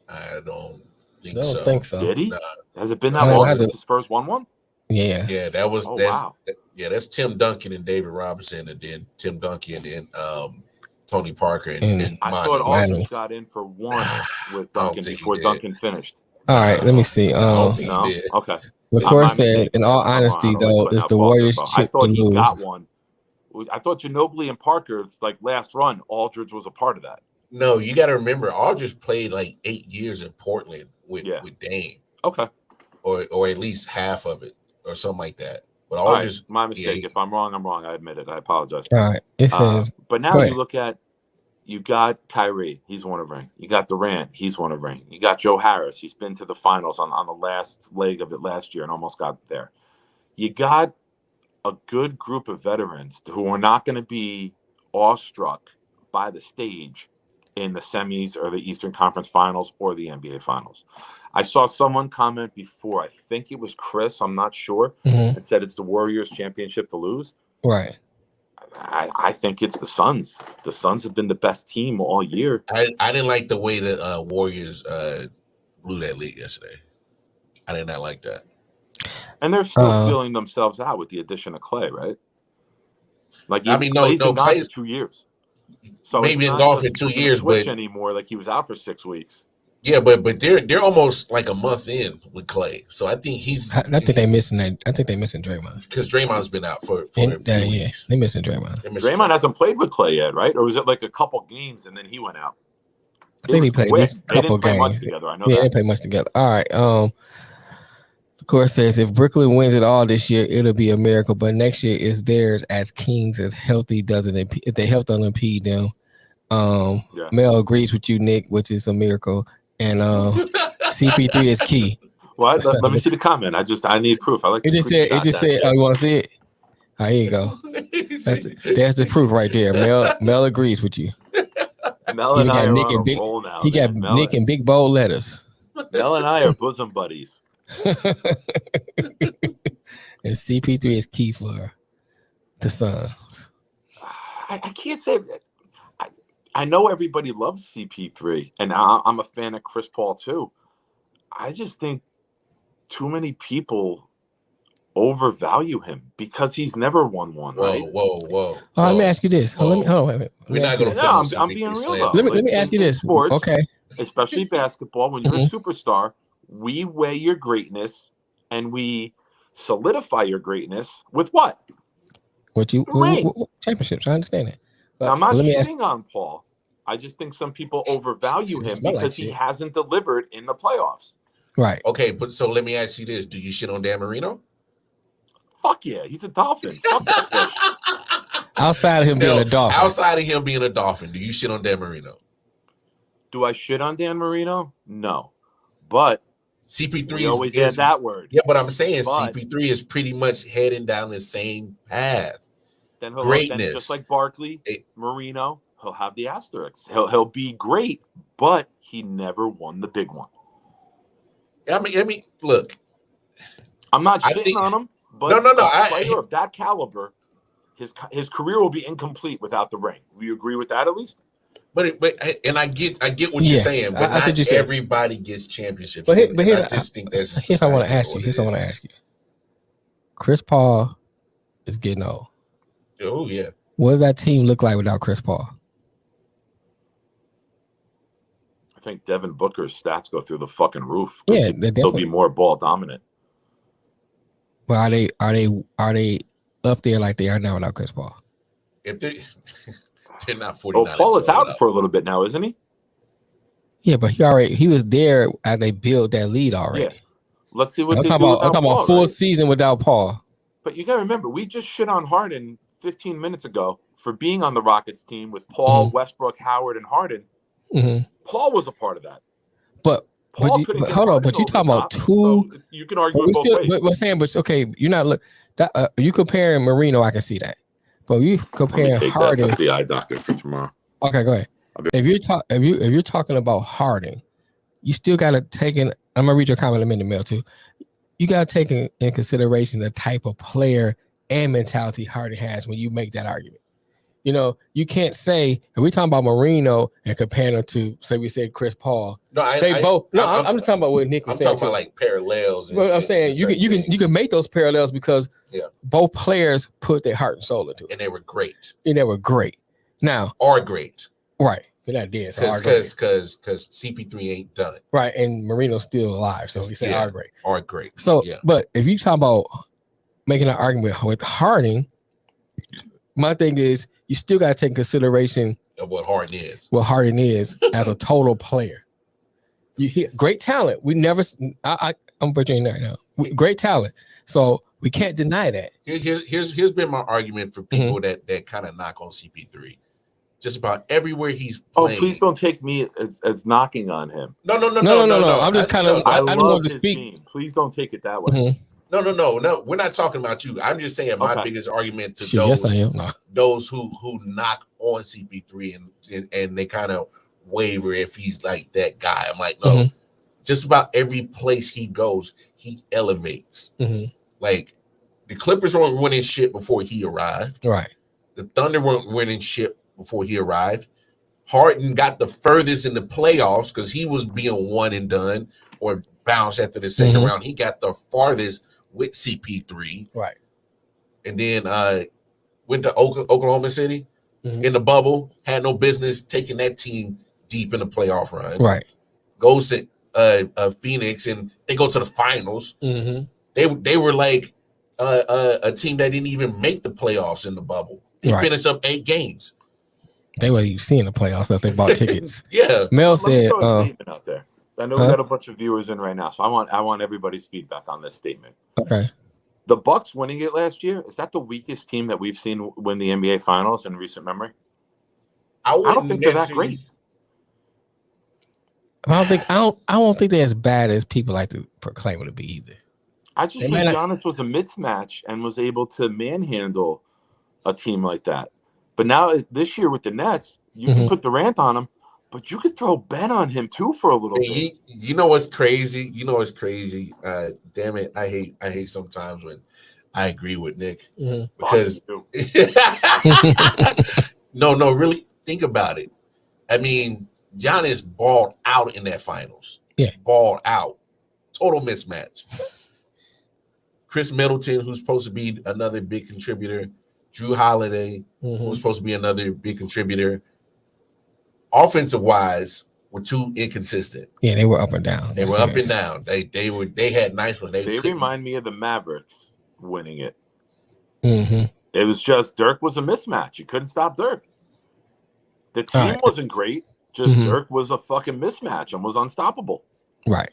I don't think so. Did he? Nah. Has it been that long since the Spurs won one? Yeah. Yeah, that's Tim Duncan and David Robinson, and then Tim Duncan and Tony Parker and I thought Aldridge got in for one with Duncan before Duncan finished. All right, let me see. No? Okay. LaCour said, in all honesty, though, it's the Warriors' chip to lose. I thought he got one. I thought Ginobili and Parker's last run, Aldridge was a part of that. No, you got to remember, Aldridge played 8 years in Portland with Dame. Okay. Or at least half of it or something like that. But Aldridge, my mistake. If I'm wrong, I'm wrong. I admit it. I apologize. All right. It says, but now you look at, you got Kyrie. He's won a ring. You got Durant. He's won a ring. You got Joe Harris. He's been to the finals on the last leg of it last year and almost got there. You got a good group of veterans who are not going to be awestruck by the stage in the semis or the Eastern Conference Finals or the NBA Finals. I saw someone comment before, I think it was Chris, I'm not sure, and said it's the Warriors championship to lose. Right. I think it's the Suns. The Suns have been the best team all year. I didn't like the way the Warriors blew that lead yesterday. I did not like that. And they're still feeling themselves out with the addition of Clay, right? Clay's been gone for 2 years. So maybe in golf in 2 years, but anymore. Like, he was out for 6 weeks. Yeah, but they're almost like a month in with Clay, so I think I think they're missing that. I think they're missing Draymond because Draymond's been out for a few weeks. They're missing Draymond. Draymond hasn't played with Clay yet, right? Or was it like a couple games and then he went out? I think he played a couple games. Much together. I know. Yeah, they didn't play much together. All right. Of course, says if Brooklyn wins it all this year, it'll be a miracle. But next year is theirs as Kings as healthy doesn't if their health doesn't impede them. Mel agrees with you, Nick, which is a miracle. And CP3 is key. What? Let me see the comment. I need proof. I like. It just said. Oh, you want to see it? Here you go. That's the proof right there. Mel agrees with you. Mel and I are on a roll now. He got Nick in big bold letters. Mel and I are bosom buddies. And CP3 is key for the Suns. I can't say. I know everybody loves CP3, and I'm a fan of Chris Paul too. I just think too many people overvalue him because he's never won one. Right? Whoa. Let me ask you this. Hold on, wait. We're not going to. No, I'm being real though. Let me ask you this. Sports, okay. Especially basketball, when you're a superstar, we weigh your greatness and we solidify your greatness with what? What championships? I understand that. I'm not shitting on Paul. I just think some people overvalue him because he hasn't delivered in the playoffs. Right. Okay, but so let me ask you this. Do you shit on Dan Marino? Fuck yeah. He's a Dolphin. Fuck that fish. Outside of him being a Dolphin. Outside of him being a Dolphin, do you shit on Dan Marino? Do I shit on Dan Marino? No. But CP3 is always had that word. Yeah, but I'm saying CP3 is pretty much heading down the same path. Then greatness. Just like Barkley, Marino, he'll have the asterisks. He'll be great, but he never won the big one. I mean, look. I'm not shitting on him, but no. A player of that caliber, his career will be incomplete without the ring. We agree with that at least? But I get what you're saying, but not everybody gets championships. But here's I just think that's here's what I want to ask you. Here's what I want to ask you. Chris Paul is getting old. Oh yeah. What does that team look like without Chris Paul? I think Devin Booker's stats go through the fucking roof. Yeah, they'll be more ball dominant. But are they up there like they are now without Chris Paul? If they're not 49. Oh, Paul is out for a little bit now, isn't he? Yeah, but he was there as they built that lead already. Yeah. Let's see what I'm they talking do about. I'm talking about full season without Paul. But you got to remember, we just shit on Harden 15 minutes ago for being on the Rockets team with Paul, Westbrook, Howard, and Harden. Paul was a part of that. But hold on. But you talking about two? So you can argue both ways. But we're saying, but okay, you're not you comparing Marino. I can see that. But you comparing Harden. That's the eye doctor for tomorrow. Okay, go ahead. If you're talking about Harden, you still got to take in. I'm gonna read your comment in a minute, Mel, too. You got to take in consideration the type of player and mentality Harden has when you make that argument. You know, you can't say, if we're talking about Marino and comparing them to, say, we said Chris Paul. No, I'm just talking about what Nick was saying. I'm talking about like parallels. But I'm saying you can make those parallels because both players put their heart and soul into it. And they were great. Now, are great. Right. They're not dead. Because CP3 ain't done. Right. And Marino's still alive. So he said are great. Are great. So, but if you talk about making an argument with Harden, my thing is you still got to take consideration of what Harden is. What Harden is as a total player. Great talent. We never. I'm butchering that now. Great talent. So we can't deny that. Here's been my argument for people that kind of knock on CP3. Just about everywhere he's playing. Oh, please don't take me as knocking on him. No. I'm just kind of. I don't know to speak. Game. Please don't take it that way. No. We're not talking about you. I'm just saying my biggest argument to those who knock on CP3 and they kind of waver if he's like that guy. I'm like, no. Just about every place he goes, he elevates. Like the Clippers weren't winning shit before he arrived. Right. The Thunder weren't winning shit before he arrived. Harden got the furthest in the playoffs because he was being one and done or bounced after the second round. He got the farthest with CP3. Right. And then went to Oklahoma City in the bubble, had no business taking that team deep in the playoff run. Right. Goes to Phoenix and they go to the finals. They were like a team that didn't even make the playoffs in the bubble. They finished up 8 games. They were seeing the playoffs. I think bought tickets. Mel said, statement out there. I know we got a bunch of viewers in right now, so I want everybody's feedback on this statement. Okay. The Bucks winning it last year, is that the weakest team that we've seen win the NBA Finals in recent memory? I don't think they're that great. I don't think they're as bad as people like to proclaim it to be either. I just think Giannis was a mismatch and was able to manhandle a team like that. But now this year with the Nets, you can put Durant on him, but you could throw Ben on him too for a little bit. You know what's crazy? Damn it, I hate sometimes when I agree with Nick because no, really think about it. I mean, Giannis balled out in that finals. Yeah, balled out, total mismatch. Chris Middleton, who's supposed to be another big contributor. Drew Holiday, who's supposed to be another big contributor. Offensive wise, were too inconsistent. Yeah, they were up and down. They were up and down. They had nice ones. They remind me of the Mavericks winning it. It was just Dirk was a mismatch. You couldn't stop Dirk. The team wasn't great. Just Dirk was a fucking mismatch and was unstoppable. Right.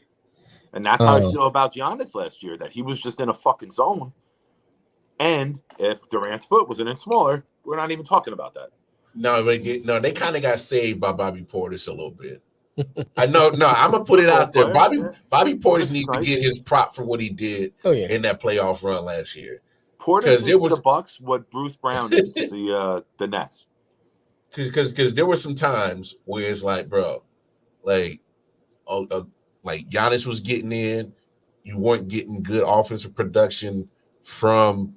And that's how I feel about Giannis last year, that he was just in a fucking zone. And if Durant's foot was an inch smaller, we're not even talking about that. No, they kind of got saved by Bobby Portis a little bit. I know. No, I'm gonna put it out there. Bobby Portis needs to get his prop for what he did in that playoff run last year. Portis is to the Bucks what Bruce Brown is to the Nets. Because there were some times where it's like, bro, like Giannis was getting in, you weren't getting good offensive production from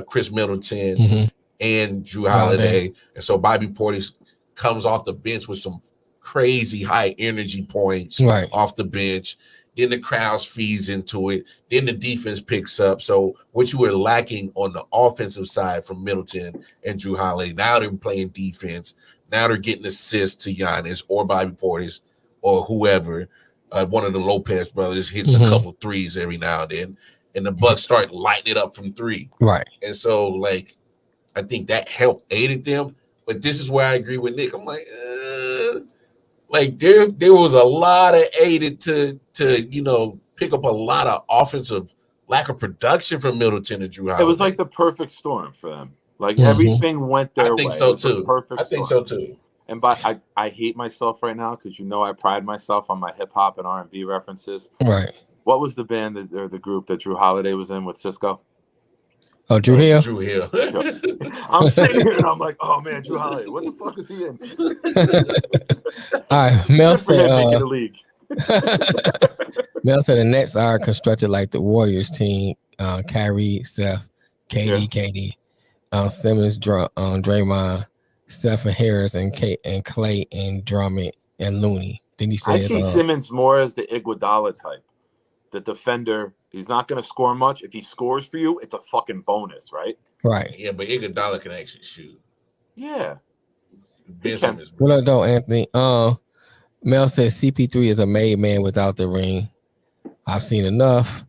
Chris Middleton and Drew Holiday. And so Bobby Portis comes off the bench with some crazy high energy points off the bench. Then the crowd feeds into it. Then the defense picks up. So what you were lacking on the offensive side from Middleton and Drew Holiday, now they're playing defense. Now they're getting assists to Giannis or Bobby Portis or whoever, one of the Lopez brothers hits a couple threes every now and then, and the Bucks start lighting it up from three. Right. And so, like, I think that helped aided them. But this is where I agree with Nick. I'm like, there was a lot of aided to pick up a lot of offensive lack of production from Middleton and Drew Holiday. It was like the perfect storm for them. Like everything went their way. I think so too. Perfect I think storm. so too. And I hate myself right now because I pride myself on my hip hop and R&B references. Right. What was the band or the group that Drew Holiday was in with Cisco? Oh, Drew Hill. Drew Hill. I'm sitting here and I'm like, oh man, Drew Holiday. What the fuck is he in? All right, Mel said making the league. Mel said the Nets are constructed like the Warriors team. Kyrie, Seth, KD, Simmons, Draymond, Steph and Harris, and Clay and Drummond and Looney. Then he says, I see Simmons more as the Iguodala type, the defender. He's not going to score much. If he scores for you, it's a fucking bonus, right? Right. Yeah, but Iguodala can actually shoot. Yeah. Ben Simmons. What up, though, Anthony? Mel says CP3 is a made man without the ring. I've seen enough.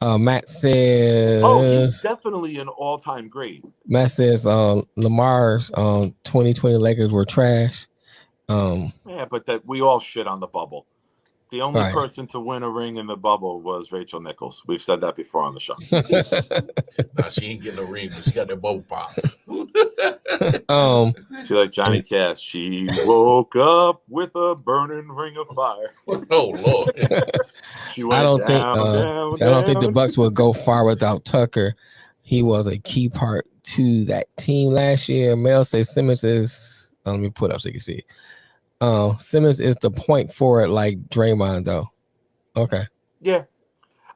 Matt says, he's definitely an all-time great. Matt says Lamar's 2020 Lakers were trash. Yeah, but that we all shit on the bubble. The only person to win a ring in the bubble was Rachel Nichols. We've said that before on the show. Nah, she ain't getting a ring, but she got that bubble pop. She like Johnny Cash. She woke up with a burning ring of fire. Oh Lord! I don't think the Bucks will go far without Tucker. He was a key part to that team last year. Mel says Simmons is. Let me put up so you can see it. Simmons is the point forward like Draymond, though. Okay. Yeah,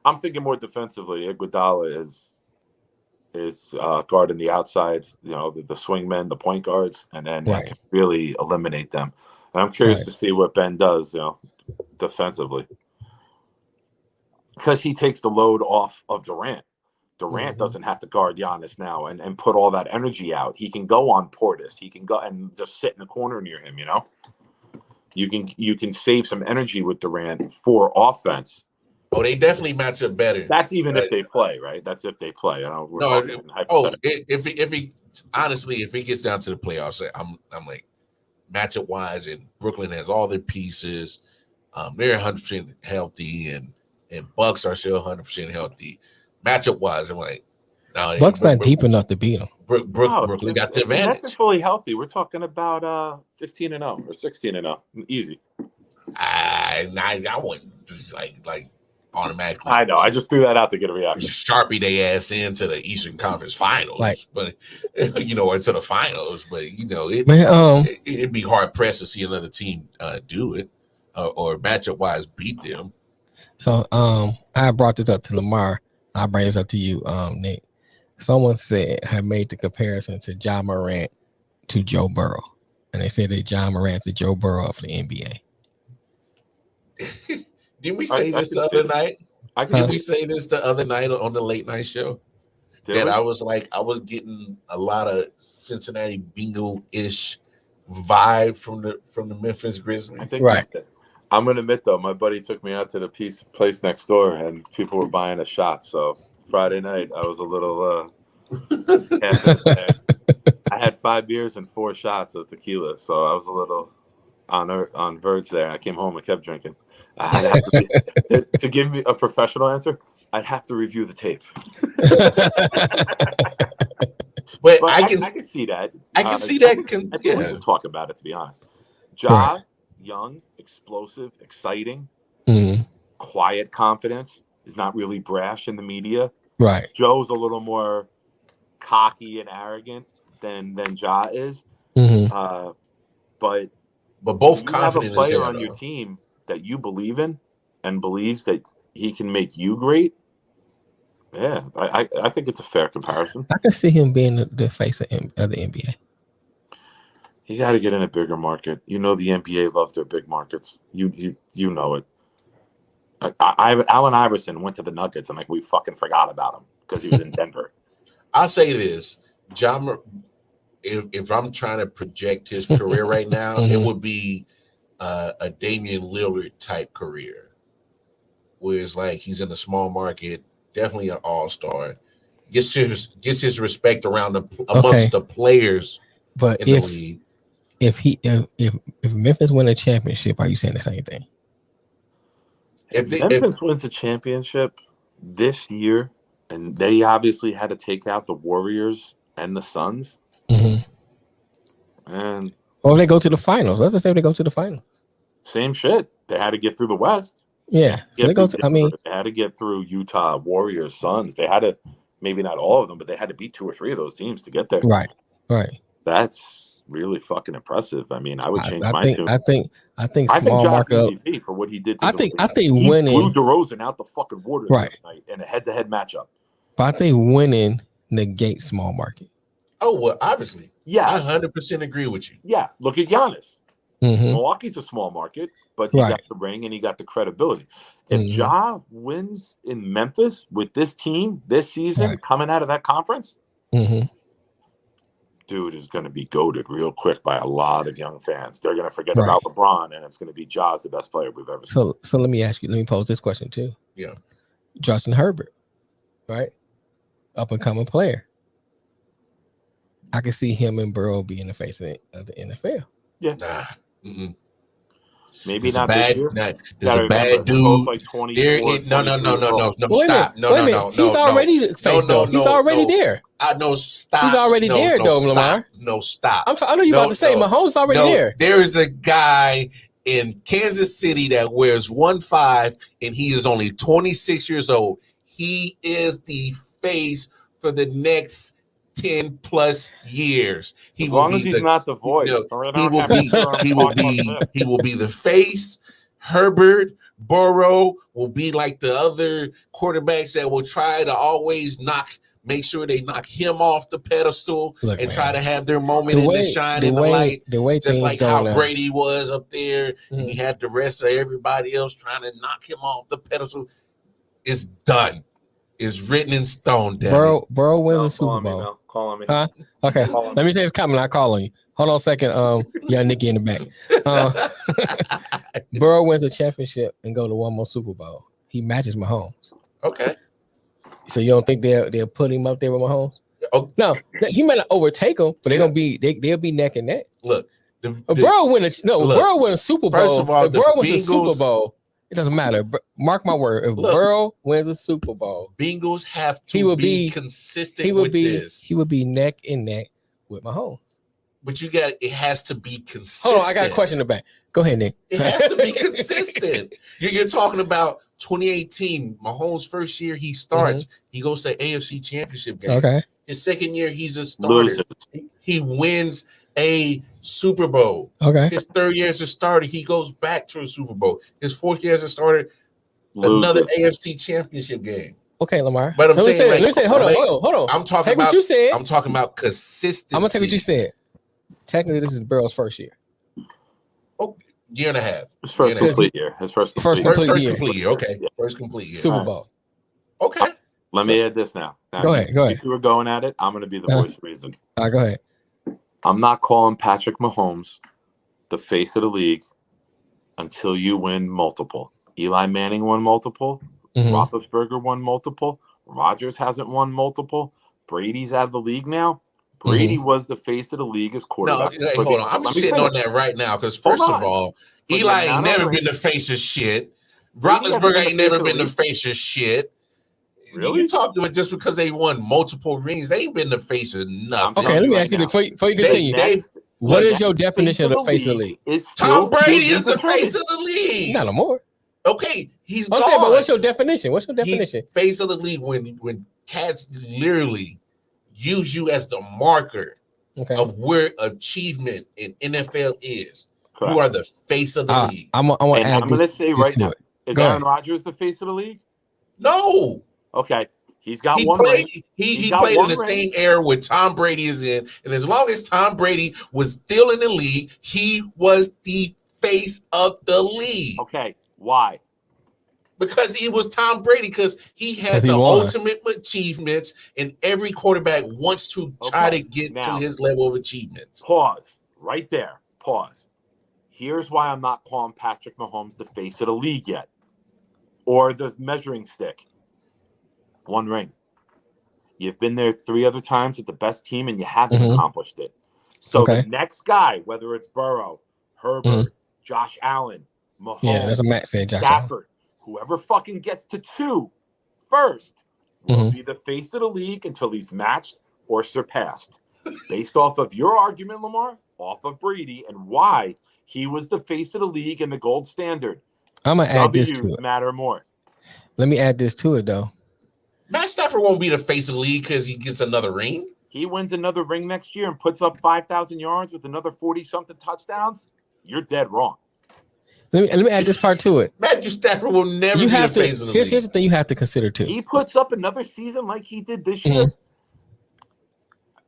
I'm thinking more defensively. Iguodala is guarding the outside, the swing men, the point guards, and then can really eliminate them. And I'm curious to see what Ben does, defensively, because he takes the load off of Durant. Durant doesn't have to guard Giannis now and put all that energy out. He can go on Portis. He can go and just sit in the corner near him. You can save some energy with Durant for offense. Oh, they definitely match up better. That's even if they play, right? That's if they play. If it gets down to the playoffs, I'm like, matchup wise, and Brooklyn has all their pieces. They're 100% healthy, and Bucks are still 100% healthy. Matchup wise, I'm like, no, Bucks not deep enough to beat them. Brooklyn got the advantage. That's fully healthy. We're talking about 15-0 or 16-0, easy. I wouldn't just like automatically. I know. I just threw that out to get a reaction. Sharpie they ass into the Eastern Conference Finals, but or to the finals. But it'd be hard pressed to see another team do it or matchup wise beat them. So I brought this up to Lamar. I'll bring this up to you, Nick. Someone had made the comparison to Ja Morant to Joe Burrow, and they said that Ja Morant to Joe Burrow of the NBA. Didn't we say this the other night? Did we say this the other night on the late night show? I was getting a lot of Cincinnati Bengal-ish vibe from the Memphis Grizzlies. I think I'm gonna admit though, my buddy took me out to the place next door, and people were buying a shot. So Friday night, I was a little. I had 5 beers and 4 shots of tequila, so I was a little on verge there. I came home and kept drinking. To give me a professional answer, I'd have to review the tape. but I can see that. I can see that. I think we can talk about it, to be honest. Ja, young, explosive, exciting, quiet confidence, is not really brash in the media. Right. Joe's a little more cocky and arrogant than Ja is. But both you confident. Have a player on your team that you believe in and believes that he can make you great. Yeah, I think it's a fair comparison. I can see him being the face of the NBA. You got to get in a bigger market. The NBA loves their big markets. You know it. Allen Iverson went to the Nuggets, and we fucking forgot about him because he was in Denver. I'll say this, John. If I'm trying to project his career right now, it would be a Damian Lillard type career, where it's like he's in a small market, definitely an all-star, gets his respect around amongst the players but in the league. If Memphis win a championship, are you saying the same thing? If Memphis wins a championship this year, and they obviously had to take out the Warriors and the Suns, and or if they go to the finals, let's just say they go to the finals. Same shit. They had to get through the West. Yeah, so they go to. They had to get through Utah, Warriors, Suns. They had to, maybe not all of them, but they had to beat 2 or 3 of those teams to get there. Right. That's really fucking impressive. I mean, I would change my tune. I think small market MVP for what he did. I think winning blew DeRozan out the fucking water last night in a head-to-head matchup. But I think winning negates small market. Oh well, obviously, yes, I 100% agree with you. Yeah, look at Giannis. Milwaukee's a small market, but he got the ring and he got the credibility. If Ja wins in Memphis with this team this season, coming out of that conference, dude is going to be goated real quick by a lot of young fans. They're going to forget about LeBron, and it's going to be Ja's the best player we've ever seen. So let me pose this question too. Yeah, Justin Herbert, right, up and coming player. I can see him and Burrow being the face of the NFL. Yeah, maybe it's not bad. This year. There's a bad dude. Like 24, no. Stop. No. He's already faced though. He's already there. I know. Stop. He's already there, though, Lamar. No, stop. I know you're about to say Mahomes already there. There's a guy in Kansas City that wears 1.5, and he is only 26 years old. He is the face for the next 10 plus years. As long as he's not the voice, he will be the face. Herbert, Burrow will be like the other quarterbacks that will try to always make sure they knock him off the pedestal try to have their moment in the shine in the light. Just like how Brady was up there, and he had the rest of everybody else trying to knock him off the pedestal. It's done. It's written in stone. Burrow wins the Super Bowl. Call on me. Huh? Okay. Let me say it's coming. I'll call on you. Hold on a second. Yeah, Nikki in the back. Burrow wins a championship and go to one more Super Bowl. He matches Mahomes. Okay. So you don't think they'll put him up there with Mahomes? Oh. No, he might not overtake him, but they'll be neck and neck. Look, Burrow win a Super Bowl. First of all, if Burrow wins a Super Bowl, it doesn't matter. Mark my word. If Burrow wins a Super Bowl, Bengals have to be consistent with this. He would be neck and neck with Mahomes. But it has to be consistent. Hold on, I got a question in the back. Go ahead, Nick. It has to be consistent. You're talking about 2018, Mahomes' first year he starts. He goes to AFC Championship game. Okay. His second year, he's a starter. He wins a Super Bowl. Okay. His third year as a starter, he goes back to a Super Bowl. His fourth year as a starter, another AFC Championship game. Okay, Lamar. But let me say, hold on. I'm talking about what you said. I'm talking about consistency. I'm gonna take what you said. Technically, this is Burrow's first year. Oh, year and a half. His first complete year. First complete year. Okay. Yeah. First complete year. Super Bowl. Okay. Let me add this now. Go ahead. If you were going at it, I'm going to be the voice of reason. All right, go ahead. I'm not calling Patrick Mahomes the face of the league until you win multiple. Eli Manning won multiple. Roethlisberger won multiple. Rodgers hasn't won multiple. Brady's out of the league now. Brady was the face of the league as quarterback. No, hold on. I'm shitting on that right now because first of all, Eli ain't never been the face of shit. Roethlisberger ain't never been the face of shit. Really? You talked about just because they won multiple rings, they ain't been the face of nothing. Okay, let me ask you before you continue. What is your definition of the face of the league? Tom Brady is the face of the league. Not no more. Okay, he's gone. Saying, but what's your definition? Face of the league when cats literally use you as the marker of where achievement in NFL is. Correct. You are the face of the league. I'm going to say right now, is Aaron Rodgers the face of the league? No. Okay. He's got one ring. He played in the same era where Tom Brady is in. And as long as Tom Brady was still in the league, he was the face of the league. Okay. Why? Because he was Tom Brady, because he had the ultimate achievements, and every quarterback wants to try to get to his level of achievements. Pause. Right there. Pause. Here's why I'm not calling Patrick Mahomes the face of the league yet, or the measuring stick. 1 ring. You've been there 3 other times with the best team, and you haven't accomplished it. So the next guy, whether it's Burrow, Herbert, Josh Allen, Mahomes, that's what Matt said, Josh Stafford, whoever fucking gets to 2 first will be the face of the league until he's matched or surpassed. Based off of your argument, Lamar, off of Brady, and why he was the face of the league and the gold standard. I'm going to add this to it. Matter more. Let me add this to it, though. Matt Stafford won't be the face of the league because he gets another ring. He wins another ring next year and puts up 5,000 yards with another 40-something touchdowns. You're dead wrong. Let me add this part to it. Matthew Stafford will never be the face of the league. Here's the thing you have to consider, too. He puts up another season like he did this year.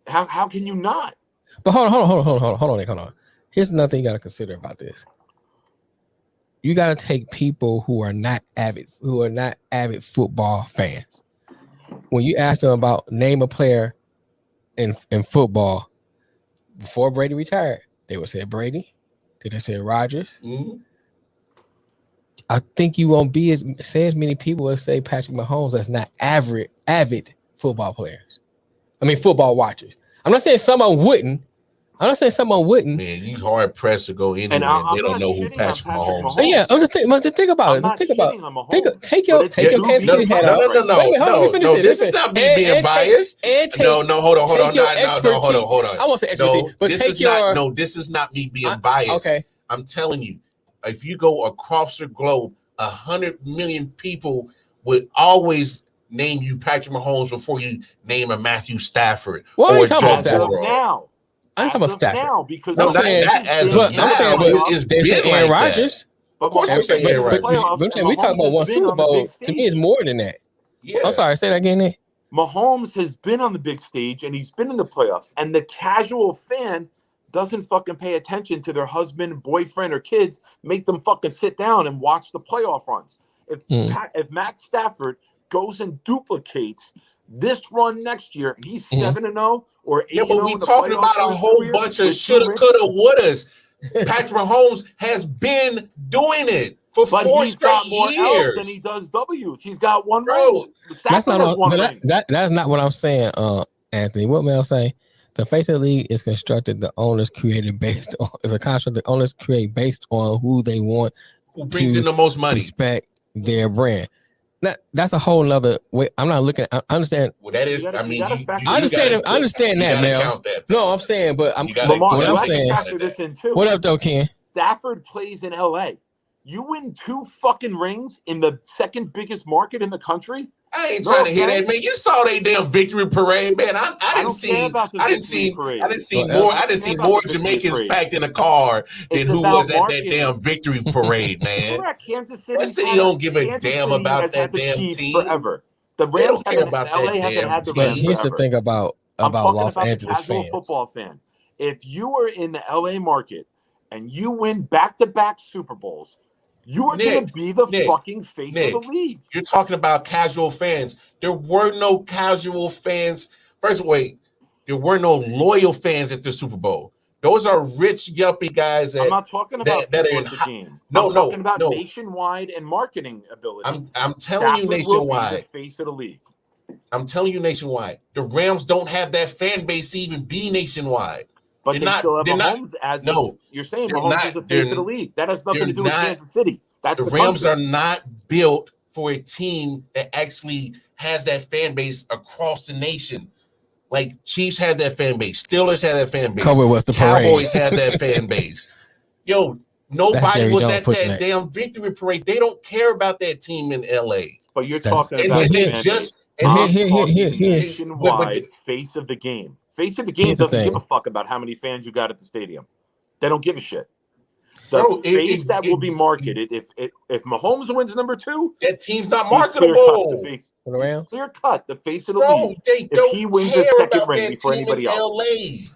How can you not? But hold on. Here's another thing you got to consider about this. You got to take people who are not avid football fans. When you ask them about name a player in football before Brady retired, they would say Brady. Then they say Rodgers. I think you won't say as many people as say Patrick Mahomes that's not avid football players. I mean, football watchers. I'm not saying someone wouldn't. Man, you hard pressed to go anywhere and they don't know who Patrick Mahomes is. Yeah, I'm just think about it. Just think about it. Take your Kansas City hat off. No. This is not me being biased. No, hold on. I won't say expertise, but this is not me being biased. Okay. I'm telling you, if you go across the globe, 100 million people would always name you Patrick Mahomes before you name a Matthew Stafford or Joe Burrow. Now. I'm talking about Stafford. Now, because I'm saying they say Aaron Rodgers. Of course, they say Aaron Rodgers. But we talking about one Super Bowl. To me, it's more than that. Yeah. I'm sorry. Say that again. Nick. Mahomes has been on the big stage and he's been in the playoffs, and the casual fan doesn't fucking pay attention to their husband, boyfriend, or kids. Make them fucking sit down and watch the playoff runs. If Matt Stafford goes and duplicates this run next year, and he's 7-0 or 8-0. Yeah, but we talking about a whole bunch of shoulda, coulda, wouldas. Patrick Mahomes has been doing it for 4 straight years. Than he does W's. He's got 1 ring. That's not what I'm saying, Anthony. What may I say? The face of the league is constructed. The owners created based on is a construct. The owners create based on who they want, who brings in the most money, respect their brand. That's a whole nother way. I'm not looking. I understand. Well, that is. I understand that, Mel. No, I'm saying, but I'm saying. Factor this in too. What up, though, Ken? Stafford plays in LA. You win 2 fucking rings in the second biggest market in the country. I ain't trying to hear that, man. You saw they damn victory parade, man. I didn't see more Jamaicans packed in a car than who was at that damn victory parade, man. Kansas City. That city don't give a damn about that damn team forever. The Rams don't care about LA that hasn't had the But here's the thing about Los Angeles fans. Football fan. If you were in the LA market and you win back-to-back Super Bowls, you are going to be the fucking face of the league. You're talking about casual fans. There were no casual fans. First of all, there were no loyal fans at the Super Bowl. Those are rich, yuppie guys. I'm not talking about that are in the game. I'm talking about nationwide and marketing ability. I'm telling you nationwide. Will be the face of the league. I'm telling you nationwide. The Rams don't have that fan base to even be nationwide. But they still have Mahomes as you're saying Mahomes is the face of the league. That has nothing to do with Kansas City. That's the Rams are not built for a team that actually has that fan base across the nation. Like Chiefs had that fan base, Steelers had that fan base, Cowboys had that fan base. Yo, nobody was at that damn victory parade. They don't care about that team in LA. But you're talking about nationwide face of the game. Face of the game doesn't give a fuck about how many fans you got at the stadium. They don't give a shit. The face that will be marketed if Mahomes wins number 2, that team's not marketable. Clear cut, the face of the league. If he wins his second ring before anybody else. LA.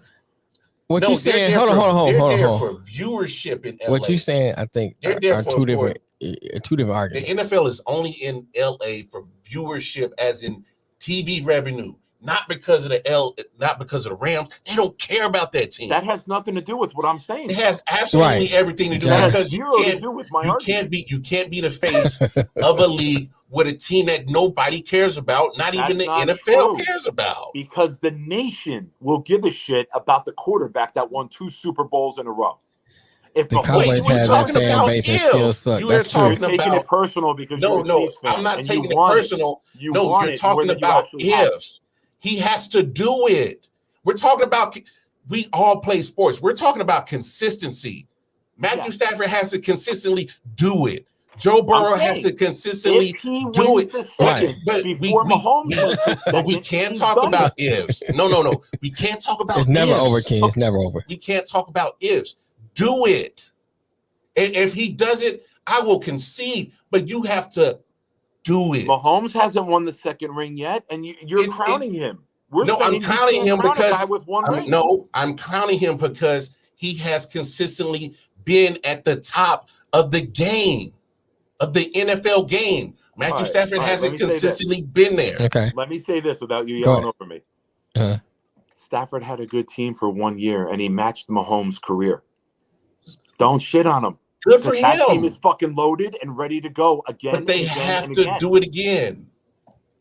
What you saying? Hold on. For viewership in LA. What you saying? I think are two different arguments. The NFL is only in LA for viewership, as in TV revenue. not because of not because of the Rams. They don't care about that team. That has nothing to do with what I'm saying. It has absolutely everything to do because zero to do with my argument. You can't be the face of a league with a team that nobody cares about, not even the NFL cares about. Because the nation will give a shit about the quarterback that won 2 Super Bowls in a row. If the Cowboys have that fan base and still suck. That's true. You're taking it personal because you're a Chiefs fan. I'm not taking it personal. No, you're talking about ifs. He has to do it. We're talking about we all play sports. We're talking about consistency. Matthew Stafford has to consistently do it. Joe Burrow has to consistently do it. But we can't talk about ifs. No. We can't talk about ifs. It's never over, King. It's never over. We can't talk about ifs. Do it. And if he does it, I will concede, but you have to it. Mahomes hasn't won the second ring yet, and you're crowning him. I'm crowning him because I'm crowning him because he has consistently been at the top of the game, of the NFL game. Matthew Stafford hasn't consistently been there. Okay. Let me say this without you yelling over me. Stafford had a good team for 1 year, and he matched Mahomes' career. Don't shit on him. Good for him. That team is fucking loaded and ready to go again. But they have to do it again.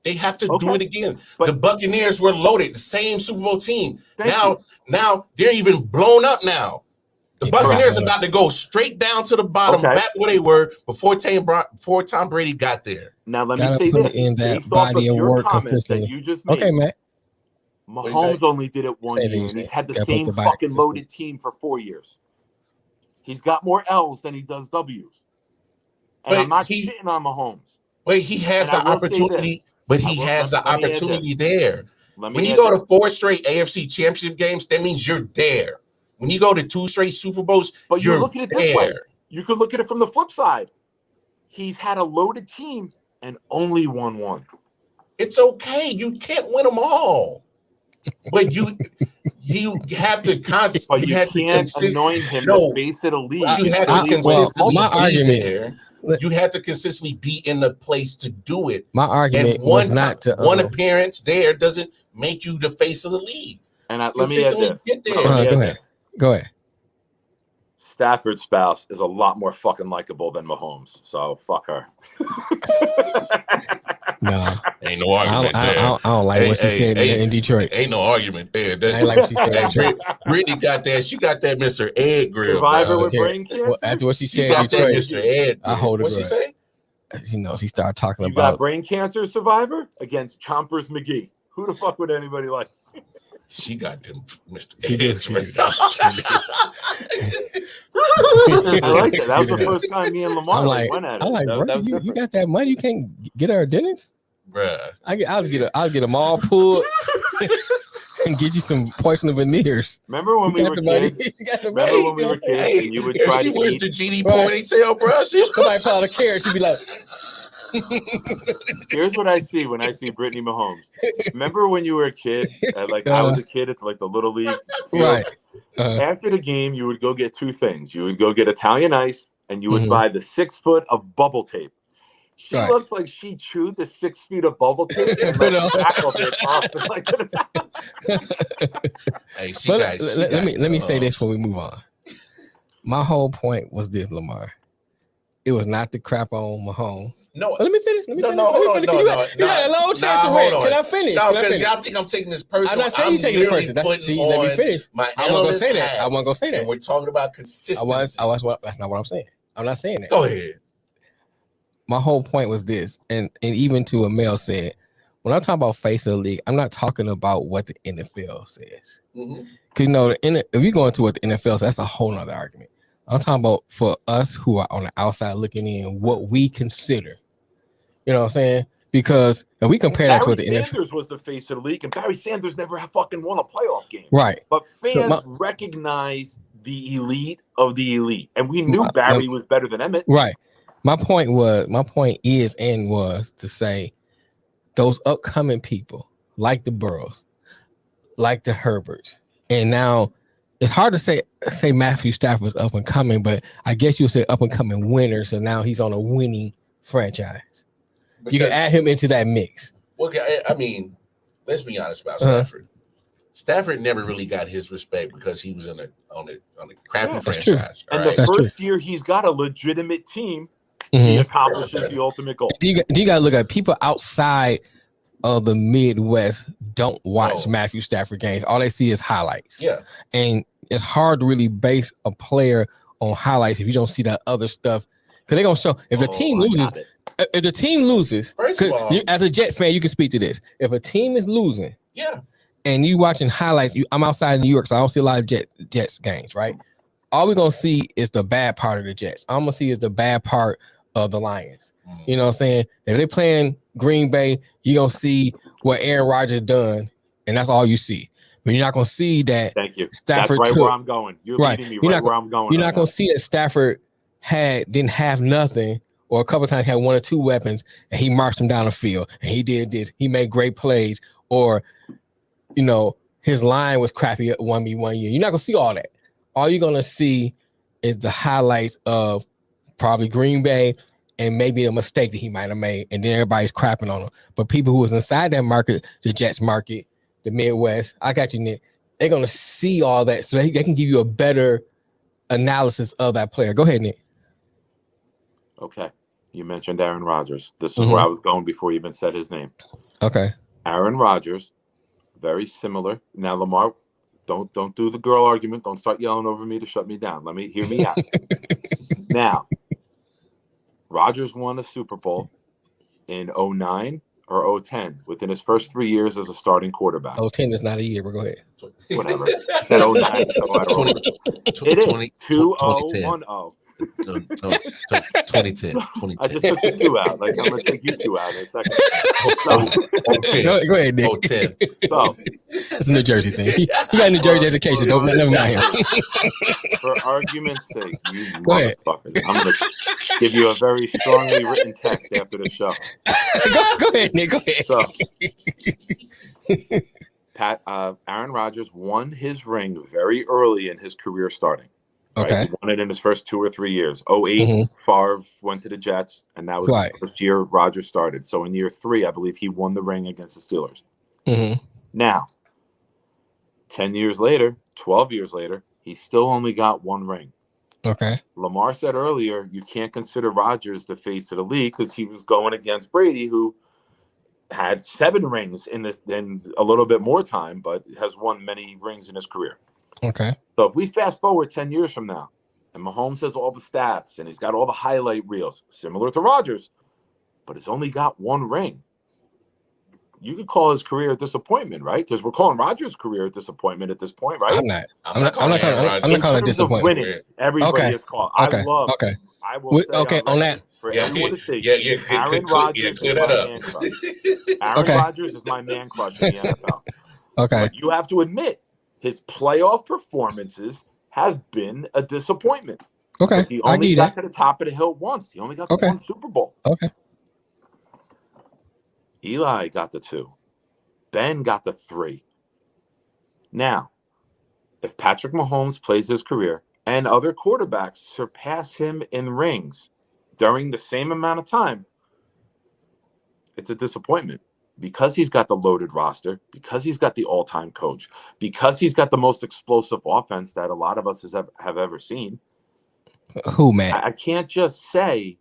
They have to do it again. But the Buccaneers were loaded, the same Super Bowl team. Now they're even blown up now. The Buccaneers are about to go straight down to the bottom, back where they were before Tom Brady got there. Now let me say this: in that body of work consistently. You just made, Matt. Mahomes only did it 1 year, and he's had the same fucking loaded team for 4 years. He's got more L's than he does W's. And I'm not shitting on Mahomes. But he has the opportunity. But he has the opportunity there. When you go to 4 straight AFC Championship games, that means you're there. When you go to 2 straight Super Bowls, but you look at it this way. You could look at it from the flip side. He's had a loaded team and only won 1. It's okay. You can't win them all. But you have to but you can't anoint him the face of the league. You have to consistently you have to consistently be in the place to do it. My argument was not to one appearance there doesn't make you the face of the league. And let me add this. Get there. Go ahead. Stafford's spouse is a lot more fucking likable than Mahomes, so fuck her. No, ain't no argument there. I don't like what she said in Detroit. Ain't no argument there. I ain't like what she said. Brittany got that. She got that Mr. Ed grill. Survivor with brain cancer. Well, after what she said in Detroit, Mr. Ed. I hold it. What she say? She started talking you about got brain cancer survivor against Chompers McGee. Who the fuck would anybody like? She got them, Mr. She did. I like that. That was the first time me and Lamar went at it. I'm like, bro, you got that money? You can't get her a dentist? Bruh. I'll get them all pulled and get you some porcelain veneers. Remember when we were kids? Remember when we were kids and you would try to eat the GD ponytail, bro? Somebody pull out a carrot, she'd be like. Here's what I see when I see Brittany Mahomes. Remember when you were a kid? I was a kid at the little league field. Right. After the game, you would go get 2 things. You would go get Italian ice, and you would buy the 6 foot of bubble tape. She looks like she chewed the 6 feet of bubble tape and tackled it off. Let me say this before we move on. My whole point was this, Lamar. It was not the crap on Mahomes. No, let me finish. No. You got a long chance to win. Can I finish? No, because y'all think I'm taking this personal. I'm not saying you're taking it personal. Let me finish. I wasn't gonna say that. I wasn't gonna say that. And we're talking about consistency. That's not what I'm saying. I'm not saying that. Go ahead. My whole point was this, and even to a male said, when I'm talking about face of the league, I'm not talking about what the NFL says. Because if you go into what the NFL says, that's a whole nother argument. I'm talking about for us who are on the outside looking in, what we consider. You know what I'm saying? Because if we compare that to what the NFL... Sanders was the face of the league, and Barry Sanders never fucking won a playoff game. Right. But fans recognize the elite of the elite. And we knew Barry was better than Emmett. Right. My point was to say those upcoming people, like the Burrows, like the Herberts, and now it's hard to say Matthew Stafford's up and coming, but I guess you'll say up and coming winner. So now he's on a winning franchise. You can add him into that mix. Well, I mean, let's be honest about Stafford. Stafford never really got his respect because he was on a crappy franchise. And right? the first year he's got a legitimate team, he accomplishes the ultimate goal. Do you got to look at people outside of the Midwest don't watch Matthew Stafford games. All they see is highlights. Yeah. And it's hard to really base a player on highlights if you don't see that other stuff. Because they're going to show if the team loses, first of all, as a Jet fan, you can speak to this. If a team is losing, and you watching highlights, I'm outside New York, so I don't see a lot of Jets games, right? All we're going to see is the bad part of the Jets. I'm going to see is the bad part of the Lions. You know what I'm saying? If they're playing Green Bay, you're going to see what Aaron Rodgers done, and that's all you see. But you're not going to see that. Thank you. Stafford that's right where I'm going. You're leading me right where I'm going. You're not going to see that Stafford didn't have nothing, or a couple of times had one or two weapons, and he marched them down the field, and he did this. He made great plays, or, his line was crappy at 1v1 year. You're not going to see all that. All you're going to see is the highlights of probably Green Bay, and maybe a mistake that he might have made, and then everybody's crapping on him. But people who was inside that market, the Jets market, the Midwest, I got you, Nick, they're going to see all that, so they can give you a better analysis of that player. Go ahead, Nick. Okay. You mentioned Aaron Rodgers. This is where I was going before you even said his name. Okay. Aaron Rodgers, very similar. Now, Lamar, don't do the girl argument. Don't start yelling over me to shut me down. Hear me out. Now, Rodgers won a Super Bowl in 2009 or 2010 within his first 3 years as a starting quarterback. 2010 is not a year, but go ahead. Whatever. Said 2009, so I don't know. It is 2010. No, 2010. I just took the 2 out. I'm going to take you 2 out in a second. Go ahead, Nick. 010. So, it's a New Jersey thing. He got a New Jersey education. Never mind. For argument's sake, you motherfuckers, I'm going to give you a very strongly written text after the show. Go ahead, Nick. Go ahead. So, Aaron Rodgers won his ring very early in his career starting. Right? Okay. He won it in his first 2 or 3 years. 2008, Favre went to the Jets, and that was the first year Rodgers started. So in year 3, I believe he won the ring against the Steelers. Now, 10 years later, 12 years later, he still only got 1 ring. Okay. Lamar said earlier, you can't consider Rodgers the face of the league because he was going against Brady, who had 7 rings in a little bit more time, but has won many rings in his career. Okay. So if we fast forward 10 years from now, and Mahomes has all the stats, and he's got all the highlight reels, similar to Rodgers, but he's only got 1 ring, you could call his career a disappointment, right? Because we're calling Rodgers' career a disappointment at this point, right? I'm not calling it disappointment. Winning, everybody is called. Okay. I will say on that. For everyone to see, Aaron Rodgers is my man crush. Aaron Rodgers is my man crush in the NFL. Okay. But you have to admit, his playoff performances have been a disappointment. Okay. He only got to the top of the hill once. He only got to 1 Super Bowl. Okay. Eli got the 2. Ben got the 3. Now, if Patrick Mahomes plays his career and other quarterbacks surpass him in rings during the same amount of time, it's a disappointment. Because he's got the loaded roster, because he's got the all-time coach, because he's got the most explosive offense that a lot of us have ever seen. Who, man? I can't just say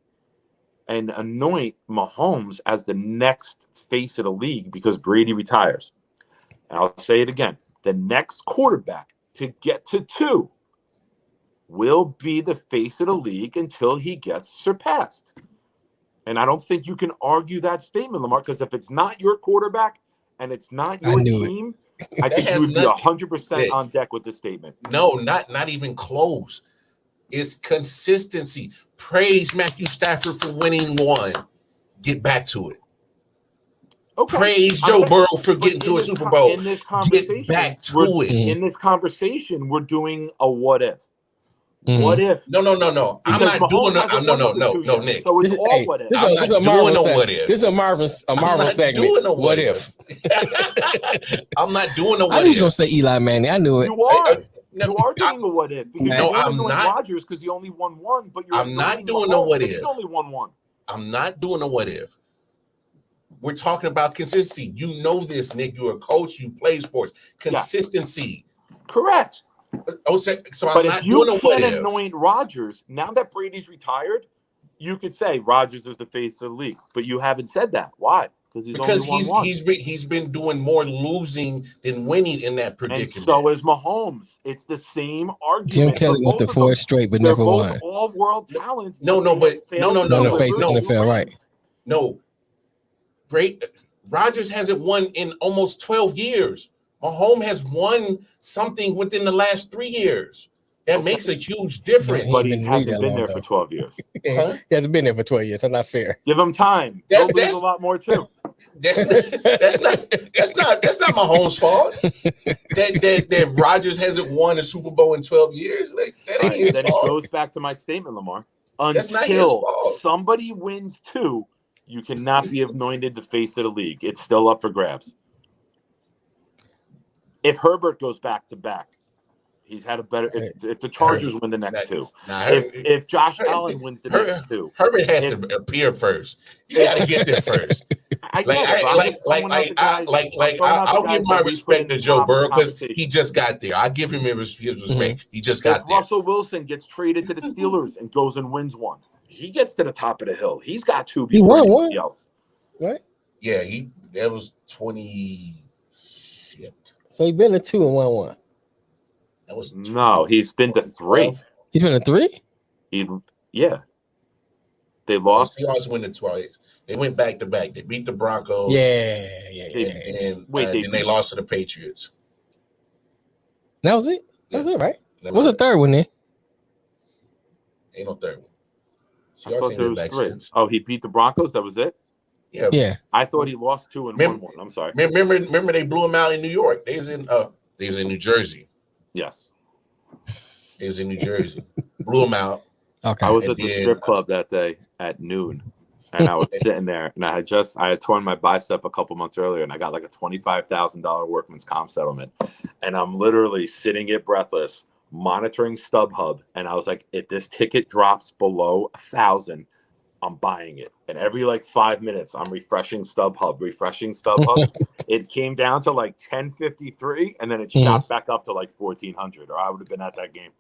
and anoint Mahomes as the next face of the league because Brady retires. And I'll say it again. The next quarterback to get to 2 will be the face of the league until he gets surpassed. And I don't think you can argue that statement, Lamar, because if it's not your quarterback and it's not your team, I think you would be 100% on deck with this statement. No, not even close. It's consistency. Praise Matthew Stafford for winning 1. Get back to it. Okay. Praise Joe Burrow for getting to a Super Bowl. In this conversation, get back to it. In this conversation, we're doing a what if. What if? No. I'm not doing no, Nick. So it's all what if. This is a Marvel what if. This is a Marvel segment. What if? I'm not doing a what if. I knew you was gonna say Eli Manning. I knew it. You are. You are doing a what if. Because I'm not. Rodgers because he only won 1, but I'm not doing a what if. He's only won 1. I'm not doing a what if. we're talking about consistency. You know this, Nick. You're a coach. You play sports. Consistency. Yeah. Correct. Oh, so but I'm if not you doing a can't what anoint Rodgers, now that Brady's retired, you could say Rodgers is the face of the league. But you haven't said that. Why? Because he's been doing more losing than winning in that predicament. And so is Mahomes. It's the same argument. Jim Kelly went to 4 straight, but never won. They're both all-world talents. No, face NFL, right? No, Rodgers hasn't won in almost 12 years. Mahomes has won something within the last 3 years. That makes a huge difference. But he hasn't been there for 12 years. Huh? He hasn't been there for 12 years. That's not fair. Give him time. He'll lose a lot more too. That's not Mahomes' fault. That Rodgers hasn't won a Super Bowl in 12 years. Like that ain't his then fault. It goes back to my statement, Lamar. Until somebody wins 2, you cannot be anointed the face of the league. It's still up for grabs. If Herbert goes back to back, he's had a better. If the Chargers win the next 2, if Josh Allen wins the next 2, Herbert has to appear first. You got to get there first. I'll give my respect to Joe Burrow because he just got there. I give him his respect. He just got there. Russell Wilson gets traded to the Steelers and goes and wins 1. He gets to the top of the hill. He's got 2 before anybody else. Right? Yeah, that was 20. Shit. So he's been to 2 and won 1. That was he's been to 3. He's been to 3? They lost. The Seahawks went to 12. They went back to back. They beat the Broncos. And then they lost to the Patriots. That was it? That was it, right? What's the third one then? Ain't no third one. I thought there was 3. Oh, he beat the Broncos? That was it? Yeah. I thought he lost 2 and won 1. I'm sorry. Remember they blew him out in New York. They was in New Jersey. Yes. They was in New Jersey. Blew him out. Okay. I was at the strip club that day at noon. And I was sitting there, and I had torn my bicep a couple months earlier, and I got like a $25,000 workman's comp settlement. And I'm literally sitting it breathless, monitoring StubHub. And I was like, if this ticket drops below 1,000, I'm buying it. And every 5 minutes, I'm refreshing StubHub. It came down to 10:53, and then it shot back up to 1,400, or I would have been at that game.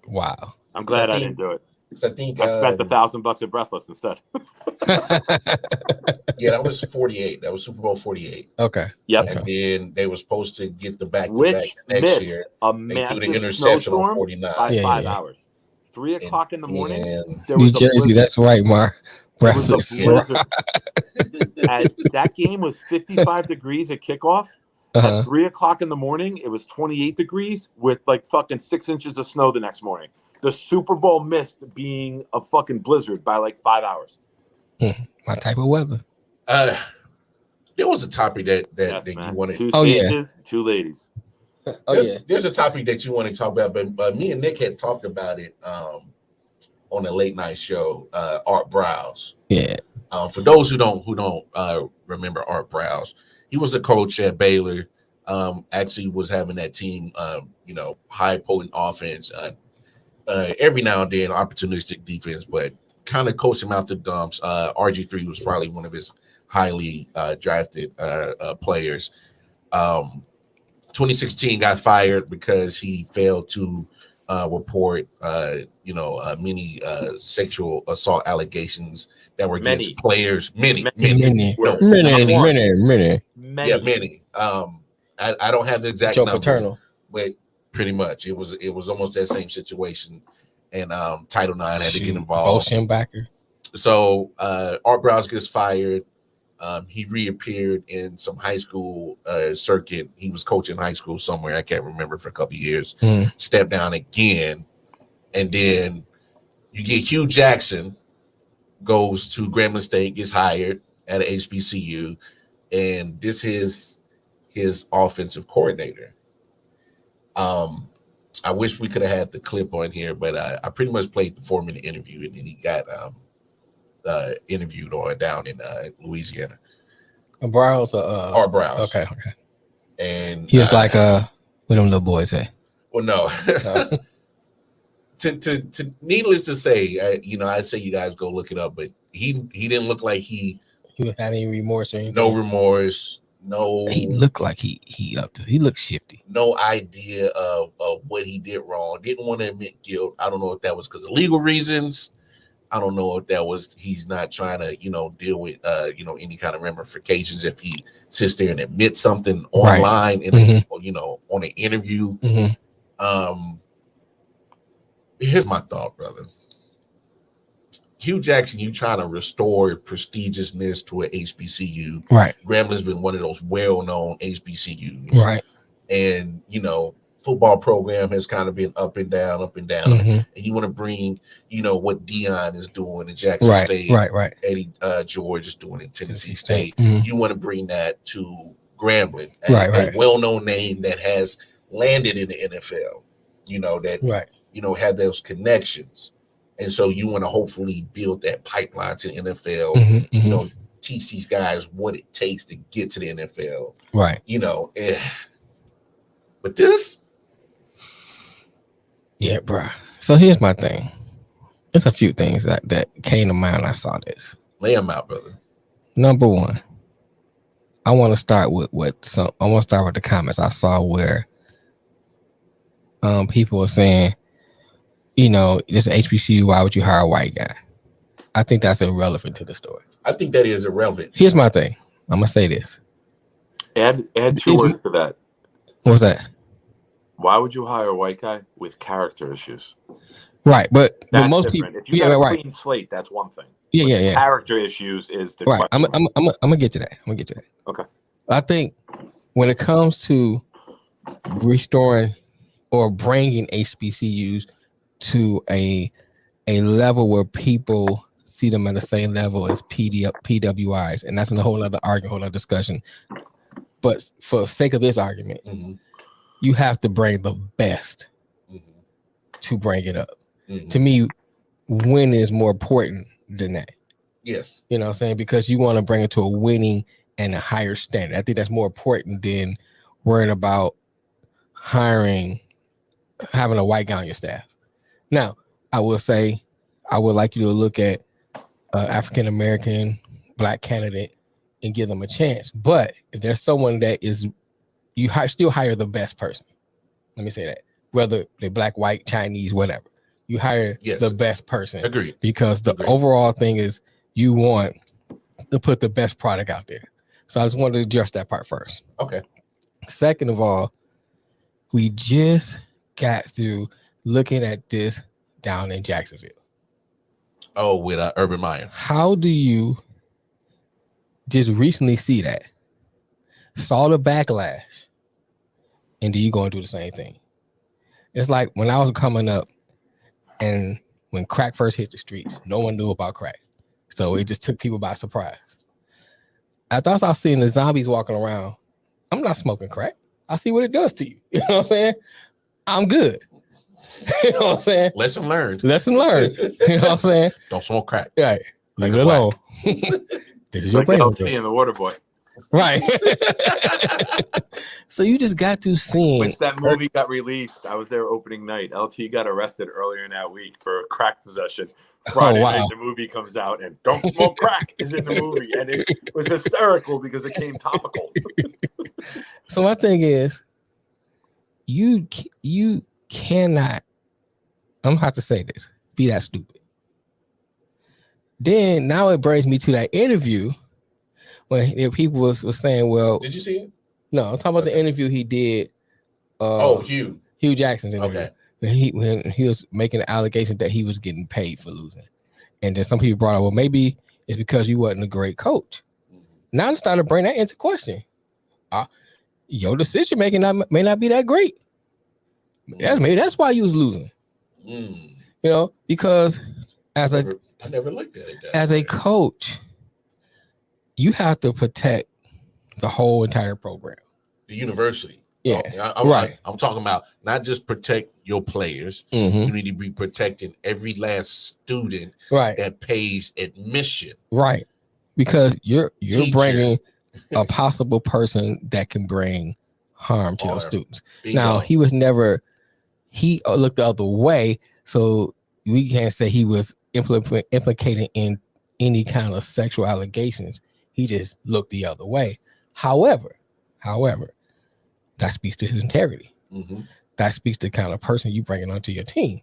Wow. I'm glad I didn't do it. I think I spent $1,000 at Breathless instead. Yeah, that was 48. That was Super Bowl 48. Okay. Yep. And then they were supposed to get the back-to-back next year. A they massive threw the interception on 49 by 5 hours. 3 o'clock in the morning. There was New Jersey, that's right, Mark. Breathless. That game was 55 degrees at kickoff. At 3 o'clock in the morning, it was 28 degrees with fucking 6 inches of snow the next morning. The Super Bowl missed being a fucking blizzard by 5 hours. My type of weather. There was a topic that you wanted. 2 stages, 2 ladies. There's a topic that you want to talk about, but me and Nick had talked about it on a late night show. Art Browse. Yeah. For those who don't remember Art Browse, he was a coach at Baylor. Actually, was having that team, high potent offense. Every now and then, opportunistic defense, but kind of coached him out the dumps. RG3 was probably one of his highly drafted players. 2016 got fired because he failed to report, many sexual assault allegations that were against players. Many. Yeah, many. I don't have the exact Joe number, Paterno. But pretty much it was almost that same situation, and Title IX had to get involved. Backer. So Art Browse gets fired. He reappeared in some high school circuit. He was coaching high school somewhere. I can't remember for a couple of years. Stepped down again. And then you get Hugh Jackson goes to Grambling State, gets hired at HBCU. And this is his offensive coordinator. I wish we could have had the clip on here, but I pretty much played the 4-minute interview, and then he got interviewed on down in Louisiana. Browse Art Browse. Okay. And he was like what them little boys say. Well, no. To needless to say, I'd say you guys go look it up, but he didn't look like he he had any remorse or anything. No remorse. No. He looked like he looked shifty. No idea of what he did wrong. Didn't want to admit guilt. I don't know if that was because of legal reasons. I don't know if that was he's not trying to, deal with any kind of ramifications if he sits there and admits something online on an interview. Here's my thought, brother. Hugh Jackson, you trying to restore prestigiousness to an HBCU. Right. Gramblin's been one of those well-known HBCUs. Right. And, football program has kind of been up and down. And you want to bring, what Dion is doing in Jackson State. Right. Eddie George is doing in Tennessee State. Mm-hmm. You want to bring that to Grambling. Right. A well-known name that has landed in the NFL, had those connections. And so you want to hopefully build that pipeline to the NFL, teach these guys what it takes to get to the NFL. Right. But this? Yeah, bro. So here's my thing. There's a few things that came to mind when I saw this. Lay them out, brother. Number one, I want to start with the comments I saw where people were saying, this is HBCU, why would you hire a white guy? I think that's irrelevant to the story. I think that is irrelevant. Here's my thing. I'm gonna say this. Add 2 words to that. What's that? Why would you hire a white guy with character issues? Right, but most different. people, if you got a clean slate, that's one thing. Yeah. Character issues is the right. question. I'm gonna get to that. Okay. I think when it comes to restoring or bringing HBCUs to a level where people see them at the same level as PWIs, and that's a whole other argument, whole other discussion. But for the sake of this argument, you have to bring the best to bring it up. To me, winning is more important than that. Yes. You know what I'm saying? Because you want to bring it to a winning and a higher standard. I think that's more important than worrying about having a white guy on your staff. Now, I will say, I would like you to look at African-American Black candidate and give them a chance. But if there's someone that is, still hire the best person. Let me say that. Whether they're Black, white, Chinese, whatever. You hire the best person. Agreed. Because the overall thing is you want to put the best product out there. So I just wanted to address that part first. Okay. Second of all, we just got through looking at this down in Jacksonville. Oh, with Urban Meyer. How do you just recently see that? Saw the backlash, and do you go and do the same thing? It's like when I was coming up, and when crack first hit the streets, no one knew about crack. So it just took people by surprise. I thought I was seeing the zombies walking around. I'm not smoking crack. I see what it does to you. You know what I'm saying? I'm good. You know what I'm saying? Lesson learned. You know what I'm saying? Don't smoke crack. Right. Leave it alone. This is your like plan. LT and the water boy. Right. So you just got to see. Which that movie got released. I was there opening night. LT got arrested earlier in that week for crack possession. Friday night the movie comes out and Don't Smoke Crack is in the movie. And it was hysterical because it came topical. So my thing is, you cannot, I'm about to say this, be that stupid. Then now it brings me to that interview when people was saying, well, did you see it? No, I'm talking about the interview he did. Hugh Jackson's interview. Okay. When he was making the allegation that he was getting paid for losing. And then some people brought up, well, maybe it's because you wasn't a great coach. Now I started bringing that into question. Your decision making may not be that great. Maybe that's why you was losing. You know, because I never looked at it that as a coach, you have to protect the whole entire program. The university. Yeah. I'm talking about not just protect your players. You need to be protecting every last student that pays admission. Right. Because you're bringing a possible person that can bring harm to those students. Now, he looked the other way, so we can't say he was implicated in any kind of sexual allegations. He just looked the other way. However, that speaks to his integrity. Mm-hmm. That speaks to the kind of person you bringing onto your team.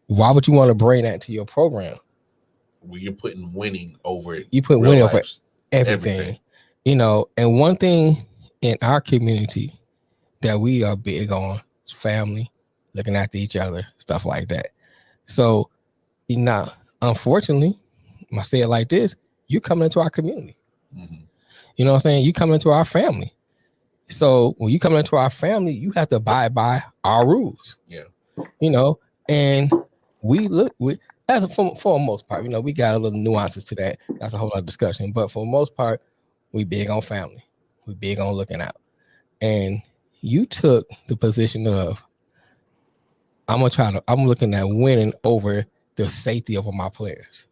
Why would you want to bring that to your program? Well, you're putting winning over it. You put winning over everything. You know, and one thing in our community that we are big on is family, looking after each other, stuff like that. So, you know, unfortunately, I say it like this, you come into our community. Mm-hmm. You know what I'm saying? You come into our family. So when you come into our family, you have to abide by our rules. Yeah. You know, and we as for the most part, you know, we got a little nuances to that. That's a whole other discussion. But for the most part, we big on family. We big on looking out. And you took the position of I'm looking at winning over the safety of my players.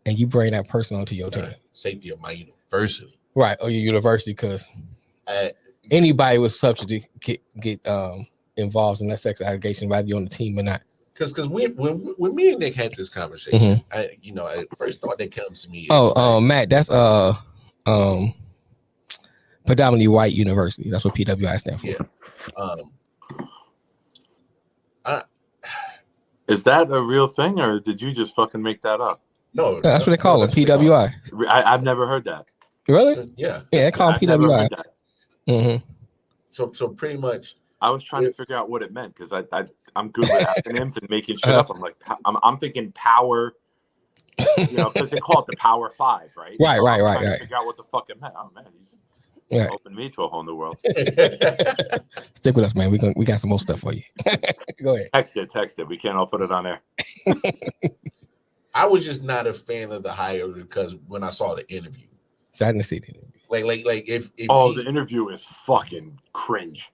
And you bring that person onto your team. Safety of my university. Right, or your university, because anybody with subsidy get involved in that sexual allegation, whether you're on the team or not. Because when me and Nick had this conversation, I first thought that comes to me. Matt, that's predominantly white university. That's what PWI stands for. Yeah. Is that a real thing, or did you just fucking make that up? No, that's what they call them, PWI. I've never heard that. Really? Yeah, they call them PWI. Mm-hmm. So pretty much, I was trying to figure out what it meant because I'm good with acronyms and making shit up. I'm like, I'm thinking power, you know, because they call it the Power Five, right? Right, so right. I'm trying to figure out what the fuck it meant. Oh man, he's opened me to a whole new world. Stick with us, man. We got some more stuff for you. Go ahead. Text it. We can't all put it on there. I was just not a fan of the hire because when I saw the interview, so I didn't see the interview. Like if the interview is fucking cringe.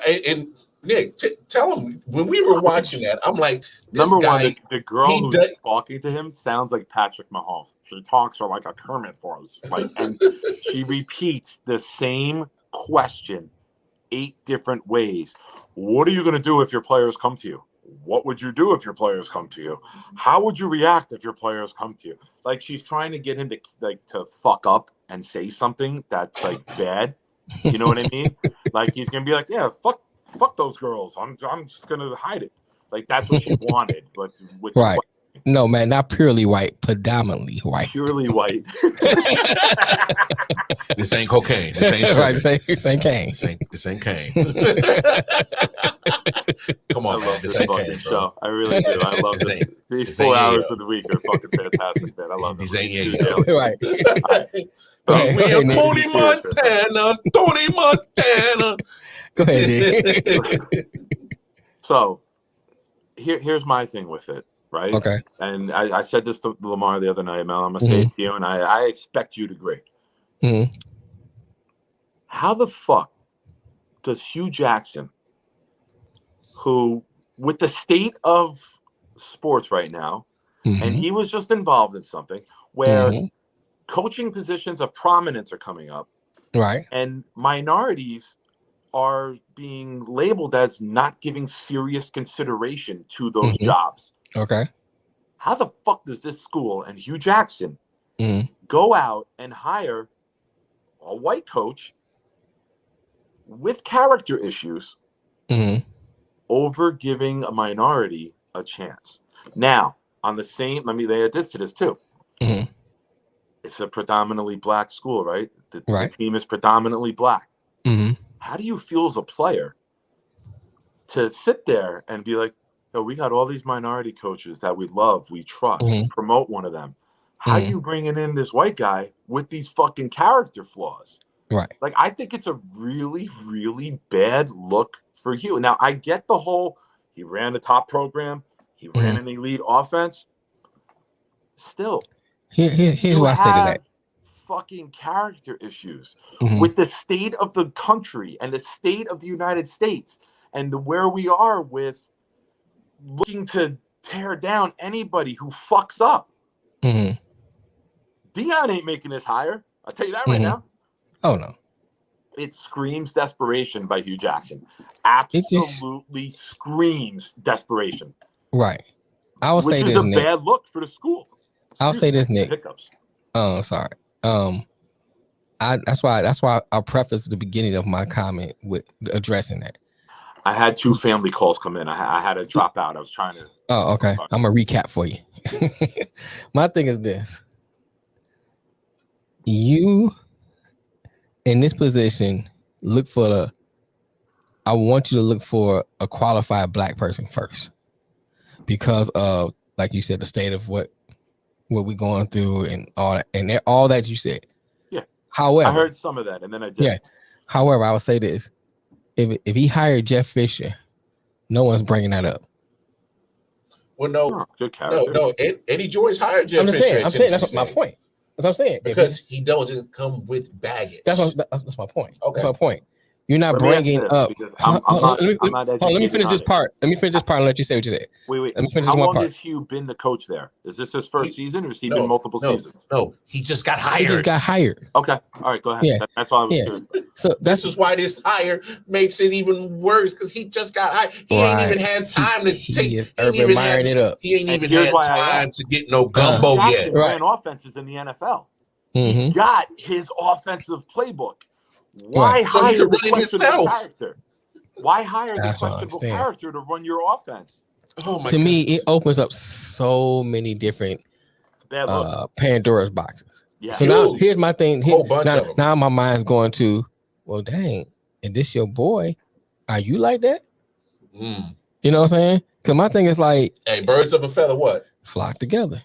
And Nick, tell him when we were watching that, I'm like, number one, the girl who's talking to him sounds like Patrick Mahomes. She talks like a Kermit for us, and she repeats the same question 8 different ways. What are you going to do if your players come to you? What would you do if your players come to you? How would you react if your players come to you? Like she's trying to get him to fuck up and say something that's like bad. You know what I mean? Like he's gonna be like, yeah, fuck those girls. I'm just gonna hide it. Like that's what she wanted, but with right. No, man, not purely white, predominantly white. Purely white. This ain't cocaine. This ain't sugar. Right, this ain't cane. This ain't cane. Come on, man. This ain't cane, show. I really do. I love this. These 4 hours of the week are fucking fantastic, man. I love these it. ain't right. Tony Montana. Go ahead, dude. So here's my thing with it. Right. Okay. And I said this to Lamar the other night, Mel. I'm gonna say it to you, and I expect you to agree. Mm-hmm. How the fuck does Hugh Jackson, who with the state of sports right now, and he was just involved in something where coaching positions of prominence are coming up, right, and minorities are being labeled as not giving serious consideration to those jobs. Okay. How the fuck does this school and Hugh Jackson go out and hire a white coach with character issues over giving a minority a chance? Now, on the same, let me add this to this too. It's a predominantly black school, right? The team is predominantly black. How do you feel as a player to sit there and be like, oh, we got all these minority coaches that we love, we trust, promote one of them. How are you bringing in this white guy with these fucking character flaws? Right. Like, I think it's a really, really bad look for you. Now, I get the whole, he ran the top program, he ran an elite offense. Still, here's what I say to that. Fucking character issues with the state of the country and the state of the United States and where we are with looking to tear down anybody who fucks up. Dion ain't making this hire. I'll tell you that right now. Oh, no. It screams desperation by Hugh Jackson. Absolutely screams desperation. Right. I will say this, Which is a bad look for the school. I'll say this, Nick. Hiccups. Oh, sorry. That's why I prefaced the beginning of my comment with addressing that. I had 2 family calls come in. I had to drop out. I was trying to. Oh, okay. I'm gonna recap for you. My thing is this: you in this position, I want you to look for a qualified black person first, because of, like you said, the state of what we're going through and all that you said. Yeah. However, I heard some of that, and then I did. Yeah. However, I would say this: if he hired Jeff Fisher, no one's bringing that up. Well, no, good character. No. Eddie George hired Jeff Fisher. I'm saying that's my point. That's what I'm saying. Because he doesn't come with baggage. That's my point. Okay. That's my point. You're not bringing up. Let me finish this part. Let me finish this part and let you say what you said. Wait. Let me finish How this one long part. has Hugh been the coach there? Is this his first season, or has he been multiple seasons? No, he just got hired. He just got hired. Okay. All right, go ahead. Yeah. That's all I was curious about. So this is why this hire makes it even worse, because he just got hired. He ain't even had time to take. He ain't even had time to get no gumbo yet. Ran offenses in the NFL. Mm-hmm. He got his offensive playbook. Why hire the questionable character? Why hire the questionable character to run your offense? Oh my! To me, it opens up so many different Pandora's boxes. Yeah. So now here's my thing. Now my mind's going to, well, dang, and this your boy? Are you like that? Mm. You know what I'm saying? Because my thing is like, hey, birds of a feather, what? Flock together.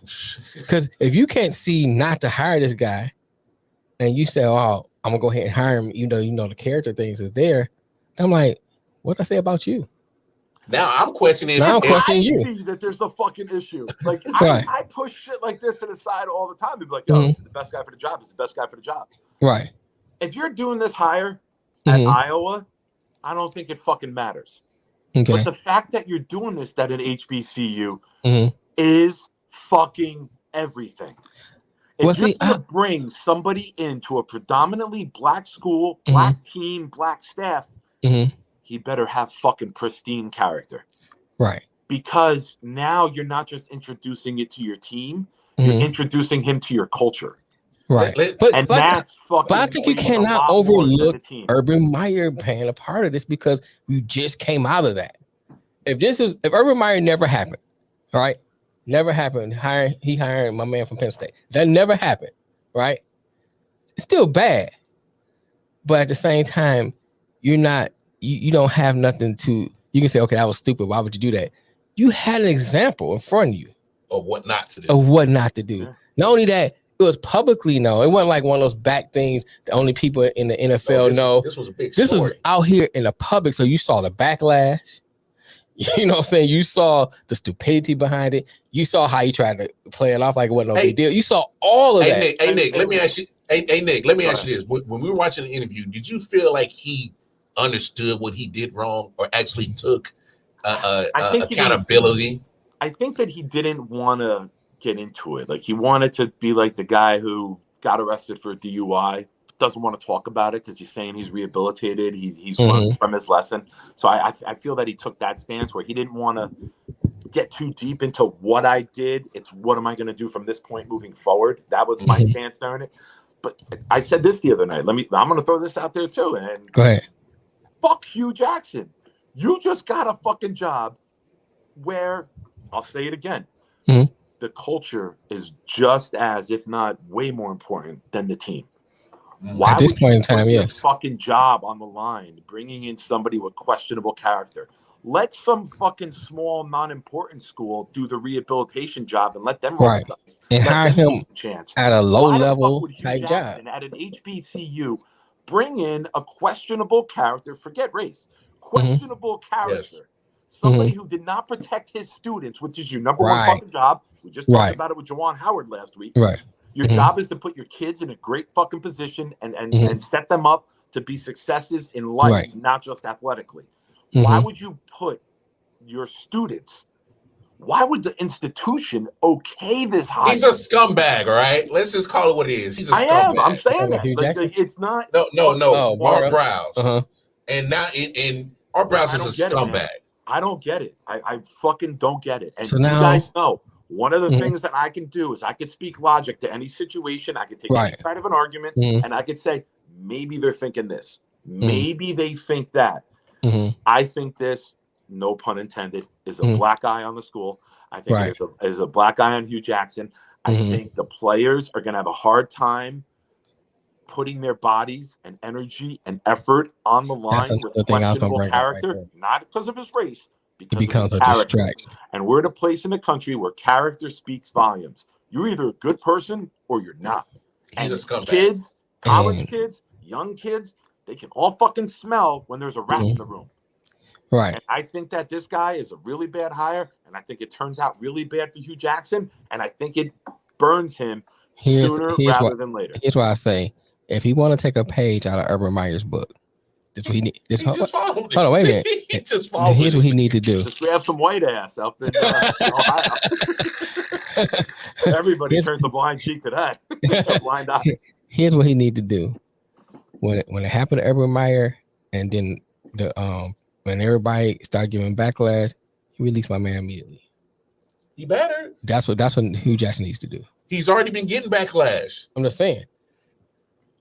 Because if you can't see not to hire this guy, and you say, "Oh, I'm gonna go ahead and hire him," you know the character things is there. I'm like, what I say about you? Now I'm questioning. Now I'm questioning you. I see that there's a fucking issue. Like I push shit like this to the side all the time. They'd be like, "Yo, this is the best guy for the job. This is the best guy for the job." Right. If you're doing this hire at Iowa, I don't think it fucking matters. Okay. But the fact that you're doing this at an HBCU is fucking everything. If you're going to bring somebody into a predominantly black school, black team, black staff, he better have fucking pristine character. Right. Because now you're not just introducing it to your team, you're introducing him to your culture. Right. But I think you cannot overlook Urban Meyer playing a part of this, because we just came out of that. If Urban Meyer never happened, right? Never happened. He hired my man from Penn State. That never happened, right? It's still bad, but at the same time, you're not. You don't have nothing to. You can say, okay, that was stupid. Why would you do that? You had an example in front of you of what not to do. Yeah. Not only that, it was publicly known. It wasn't like one of those back things that only people in the NFL know. This was a big story. This was out here in the public, so you saw the backlash. You know what I'm saying? You saw the stupidity behind it. You saw how he tried to play it off like it wasn't no big deal. You saw all of that. Nick, let me ask you. Nick, let me ask you this. When we were watching the interview, did you feel like he understood what he did wrong, or actually took accountability? I think that he didn't want to get into it. Like, he wanted to be like the guy who got arrested for DUI. Doesn't want to talk about it because he's saying he's rehabilitated. He's learned from his lesson. So I feel that he took that stance where he didn't want to get too deep into what I did. It's what am I going to do from this point moving forward? That was my stance during it. But I said this the other night. I'm going to throw this out there too. And go ahead. Fuck Hugh Jackson. You just got a fucking job where, I'll say it again, the culture is just as, if not way more important than the team. Why at this point in time, yes. Fucking job on the line, bringing in somebody with questionable character. Let some fucking small, non-important school do the rehabilitation job and let them roll the dice. And hire him at a low level type job. At an HBCU, bring in a questionable character. Forget race. Questionable character. Somebody who did not protect his students, which is your number one fucking job. We just talked about it with Juwan Howard last week. Right. Your job is to put your kids in a great fucking position and set them up to be successes in life, not just athletically. Why would you put your students? Why would the institution okay this hire? He's a scumbag, all right? Let's just call it what it is. He's a scumbag. I'm saying that. Like, it's not. No. Art Browse. And now Art Browse is a scumbag. I don't get it. I fucking don't get it. And so you guys know One of the things that I can do is I can speak logic to any situation. I can take any side of an argument, and I could say, maybe they're thinking this. Maybe they think that. I think this, no pun intended, is a black eye on the school. I think it is a black eye on Hugh Jackson. I think the players are going to have a hard time putting their bodies and energy and effort on the line with questionable character, not because of his race, because of his character. And we're in a place in the country where character speaks volumes. You're either a good person or you're not. He's a scumbag. Kids, college kids, young kids, they can all fucking smell when there's a rat in the room. Right. And I think that this guy is a really bad hire, and I think it turns out really bad for Hugh Jackson, and I think it burns him sooner rather than later. Here's why I say, if he want to take a page out of Urban Meyer's book, that's what he need. Hold on, wait a minute. He just followed. Here's what he need to do. Just grab some white ass up in Ohio. Everybody turns a blind cheek to that. A blind eye. Here's what he need to do. When it happened to Urban Meyer, and then when everybody started giving backlash, he released my man immediately. He better. That's what Hugh Jackson needs to do. He's already been getting backlash. I'm just saying.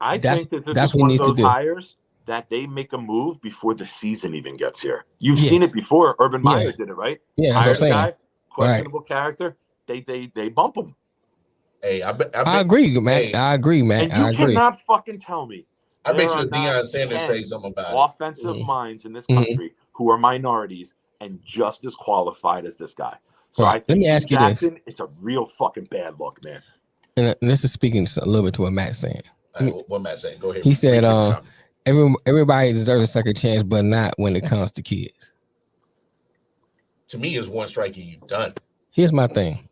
I think that this is one of those hires that they make a move before the season even gets here. You've seen it before. Urban Meyer did it, right? Yeah, hire the guy, questionable character. They bump him. Hey, I agree, man. Hey, I agree, man. And you cannot fucking tell me. I bet you Deion Sanders say something about offensive minds in this country who are minorities and just as qualified as this guy. So I think let me ask you this. It's a real fucking bad look, man. And this is speaking a little bit to what Matt's saying. What Matt's saying? Go ahead. He said, everybody deserves a second chance, but not when it comes to kids. To me, it's one strike and you're done. Here's my thing.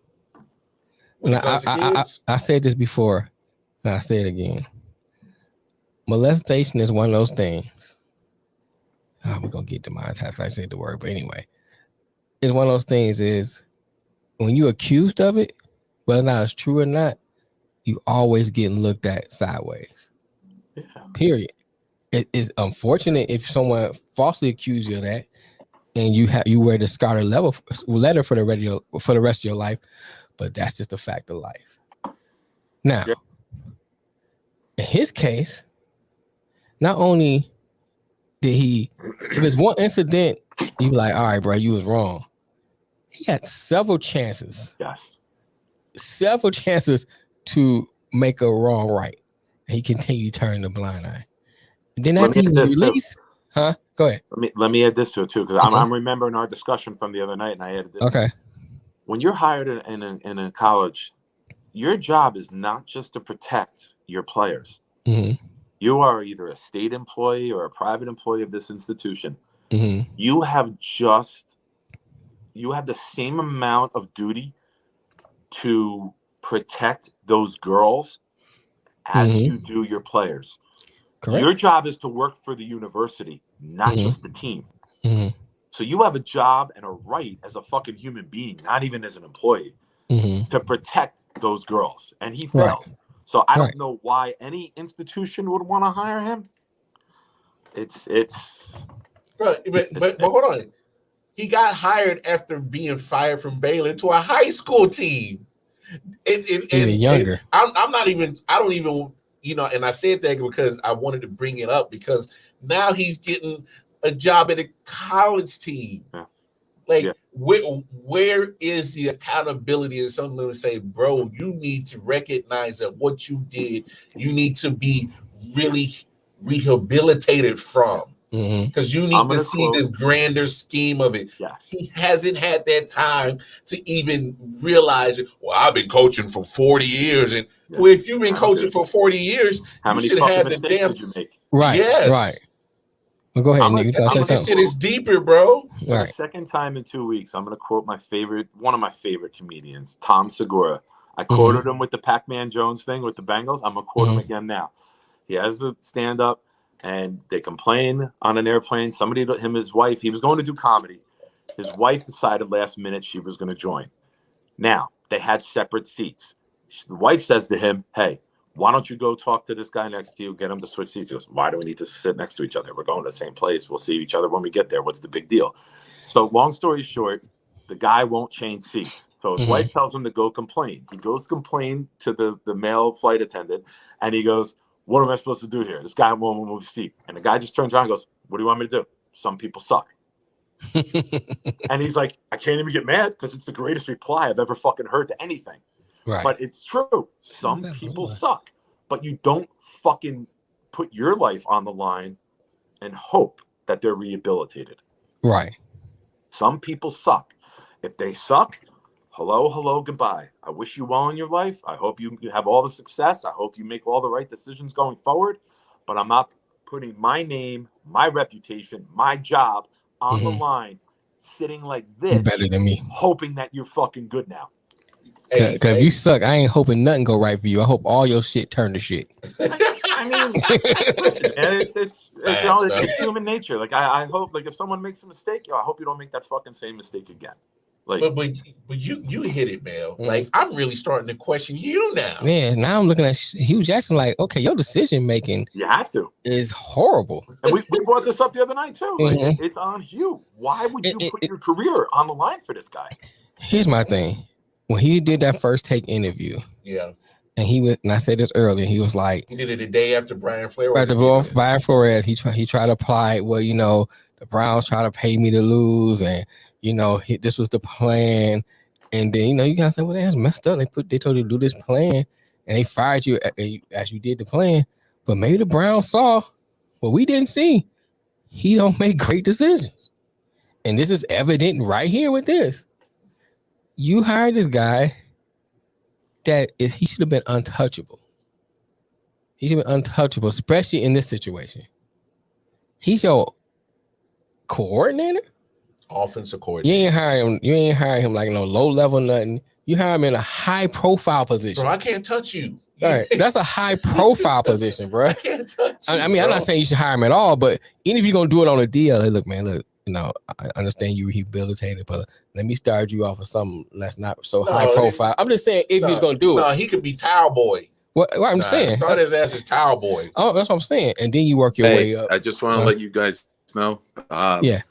I said this before, and I say it again. Molestation is one of those things. We're going to get demonetized after I say the word, but anyway. It's one of those things is when you're accused of it, whether or not it's true or not, you always getting looked at sideways. Yeah. Period. It is unfortunate if someone falsely accuses you of that, and you wear the scarlet letter for the rest of your life, but that's just a fact of life. Now, in his case, not only did if it's one incident, you be like, all right, bro, you was wrong. He had several chances. Yes. Several chances to make a wrong right. And he continued to turn the blind eye. And then after he was released, go ahead. Let me add this to it too, because I'm remembering our discussion from the other night, and I added this. Okay. When you're hired in a college, your job is not just to protect your players. Mm-hmm. You are either a state employee or a private employee of this institution. Mm-hmm. You have the same amount of duty to protect those girls as you do your players. Correct. Your job is to work for the university, not just the team. Mm-hmm. So you have a job and a right as a fucking human being, not even as an employee, to protect those girls. And he failed. Right. So I don't know why any institution would want to hire him. It's right, but hold on. He got hired after being fired from Baylor to a high school team. Even younger. And I don't even, and I said that because I wanted to bring it up because now he's getting a job at a college team. Yeah. Where is the accountability in someone to say, bro, you need to recognize that what you did, you need to be really rehabilitated from. Because you need to see the grander scheme of it. Yes. He hasn't had that time to even realize it. Well, I've been coaching for 40 years. And well, if you've been coaching for 40 years, you should have the damn. Right. Yes. Right. Well, go ahead, Nick. This shit is deeper, bro. For the second time in 2 weeks, I'm going to quote one of my favorite comedians, Tom Segura. I quoted him with the Pac-Man Jones thing with the Bengals. I'm going to quote him again now. He has a stand-up. And they complain on an airplane. His wife, he was going to do comedy. His wife decided last minute she was going to join. Now, they had separate seats. The wife says to him, hey, why don't you go talk to this guy next to you, get him to switch seats? He goes, why do we need to sit next to each other? We're going to the same place. We'll see each other when we get there. What's the big deal? So long story short, the guy won't change seats. So his wife tells him to go complain. He goes complain to the male flight attendant, and he goes, "What am I supposed to do here? This guy won't move his seat." And the guy just turns around and goes, "What do you want me to do? Some people suck." And he's like, "I can't even get mad because it's the greatest reply I've ever fucking heard to anything." Right. But it's true. Some people suck, but you don't fucking put your life on the line and hope that they're rehabilitated. Right. Some people suck. If they suck, hello, goodbye. I wish you well in your life. I hope you have all the success. I hope you make all the right decisions going forward. But I'm not putting my name, my reputation, my job on the line, sitting like this. You're better than me. Hoping that you're fucking good now. Because if you suck, I ain't hoping nothing go right for you. I hope all your shit turn to shit. I mean, listen, man, it's human nature. Like I hope, like if someone makes a mistake, I hope you don't make that fucking same mistake again. Like, but you hit it, Mel. Like I'm really starting to question you now. Man, now I'm looking at Hugh Jackson like, okay, your decision making, you have to, is horrible. And we brought this up the other night too. Like, it's on Hugh. Why would you put your career on the line for this guy? Here's my thing. When he did that first take interview, and he went, and I said this earlier, he was like, he did it the day after Brian Flores. Right, Brian Flores, he tried to apply. Well, the Browns try to pay me to lose, and this was the plan. And then you guys say, well, that's messed up. They told you to do this plan, and they fired you as you did the plan. But maybe the Browns saw what we didn't see. He don't make great decisions, and this is evident right here with this. You hired this guy he should have been untouchable. He should have been untouchable, especially in this situation. He's your coordinator, offensive coordinator. You ain't hire him like no low level nothing. You hire him in a high profile position. Bro, I can't touch you. All right, that's a high profile position, bro. I can't touch you. I mean, bro. I'm not saying you should hire him at all, but even if you're gonna do it on a deal, look, man, I understand you rehabilitated, but let me start you off with something that's not so high profile. I'm just saying if he's gonna do it. No, he could be towel boy. What I'm saying. Start his ass as towel boy. Oh, that's what I'm saying. And then you work your way up. I just want to let you guys know. I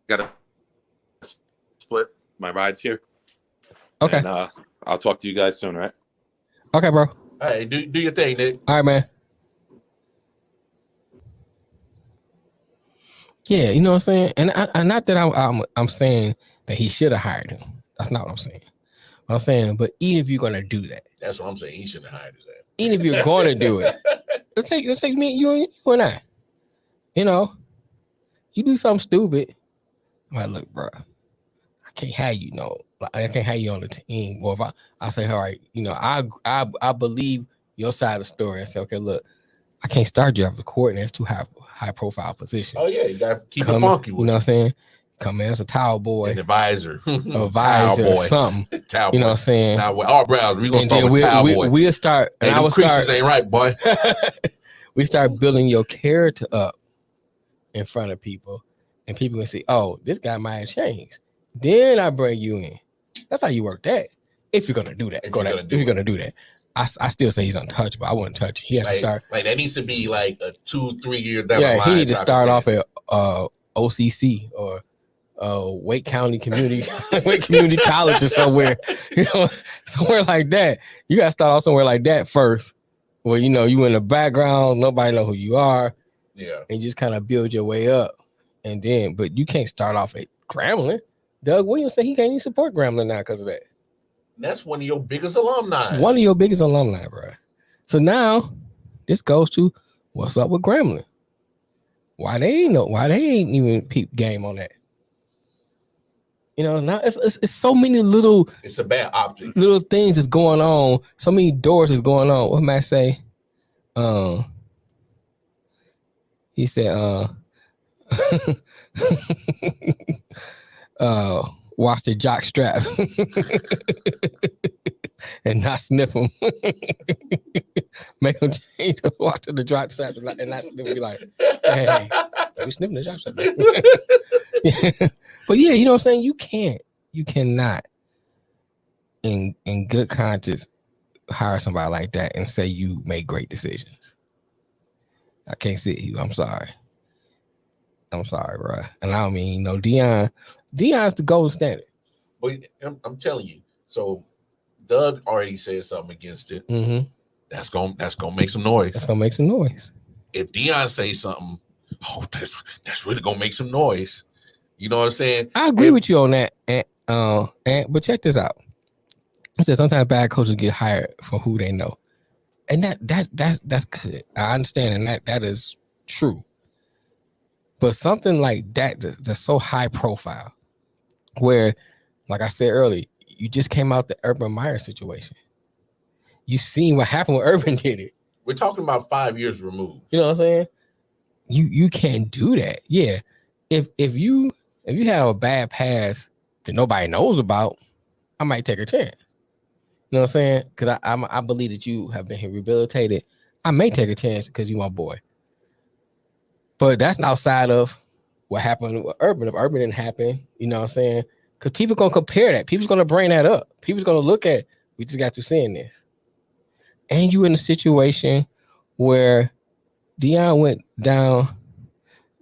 gotta split my rides here. Okay. And, I'll talk to you guys soon, right? Okay, bro. All right, do your thing, Nick. All right, man. Yeah, you know what I'm saying? And not that I'm saying that he should have hired him. That's not what I'm saying. I'm saying, but even if you're gonna do that, that's what I'm saying. He shouldn't have hired his ass. Even if you're going to do it, let's take me, you and I. You do something stupid. I'm like, look, bro, I can't have you. I can't have you on the team. Or if I say, all right, I believe your side of the story. I say, okay, look, I can't start you as a coordinator. It's too high profile position. Oh yeah, you gotta keep it funky. You know what I'm saying? Come in as a towel boy, an advisor, towel boy, something. Towel you know boy. what I'm saying? Now with our brows, we're gonna start with towel boy. We'll start. And I creases ain't right, boy. We start building your character up in front of people, and people can see, oh, this guy might have changed. Then I bring you in. That's how you work that. If you're gonna do that, if you're gonna do that. I still say he's untouchable. I wouldn't touch him. He has to start. Like that needs to be like a 2-3 year down the line. He needs to start off at OCC or Wake County Community College or somewhere. Somewhere like that. You gotta start off somewhere like that first, where you in the background, nobody know who you are. Yeah. And just kind of build your way up, and then, but you can't start off at Grambling. Doug Williams said he can't even support Grambling now because of that. That's one of your biggest alumni. One of your biggest alumni, bro. So now this goes to what's up with Grambling. Why they ain't even peep game on that? Now it's so many little. It's a bad optics. Little things is going on. So many doors is going on. What Matt say? He said, watch the jock strap and not sniff them. Make them change to watch the jock strap and not sniff them. Be like, hey, we sniffing the jock strap. But yeah, you know what I'm saying? You cannot in good conscience hire somebody like that and say you make great decisions. I can't sit you. I'm sorry, bro. And I don't mean, Deion's the gold standard. But I'm telling you. So Doug already said something against it. Mm-hmm. That's gonna make some noise. That's gonna make some noise. If Deion say something, that's really gonna make some noise. You know what I'm saying? I agree with you on that. But check this out. I said sometimes bad coaches get hired for who they know, and that's good. I understand, and that is true. But something like that's so high profile, where, like I said earlier, you just came out the Urban Meyer situation. You seen what happened when Urban did it. We're talking about 5 years removed. You know what I'm saying? You can't do that. Yeah. If you have a bad past that nobody knows about, I might take a chance. You know what I'm saying? Because I believe that you have been rehabilitated. I may take a chance because you my boy. But that's outside of what happened with Urban. If Urban didn't happen, you know what I'm saying? Because people gonna compare that. People's gonna bring that up. People's gonna look at, we just got to seeing this. And you in a situation where Deion went down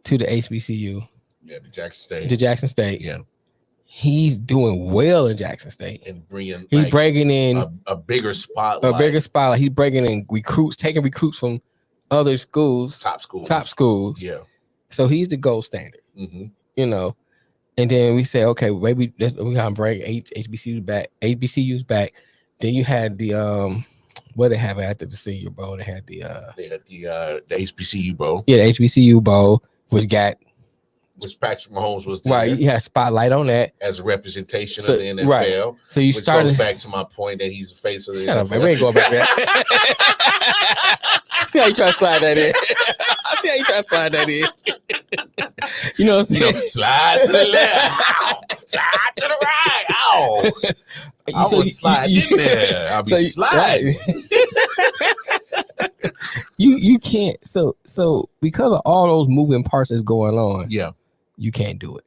to the HBCU. Yeah, the Jackson State. Yeah. He's doing well in Jackson State. And he's bringing in a bigger spotlight. He's bringing in recruits, taking recruits from other schools. Top schools. Yeah. So he's the gold standard. Mm-hmm. You know. And then we say, okay, maybe we gotta bring HBCUs back. HBCUs back. Then you had the what they have after the Senior Bowl. They had the HBCU Bowl. Yeah, the HBCU Bowl, which Patrick Mahomes was there. Right, you had spotlight on that as a representation of the NFL. Right. So you started goes back to my point that he's the face of the Shut NFL. up, man. We ain't going back there. See how you try to slide that in. You know what I'm saying? Slide to the left. Slide to the right. Ow. I was sliding in there. I'll be sliding. You can't. So because of all those moving parts that's going on, yeah, you can't do it.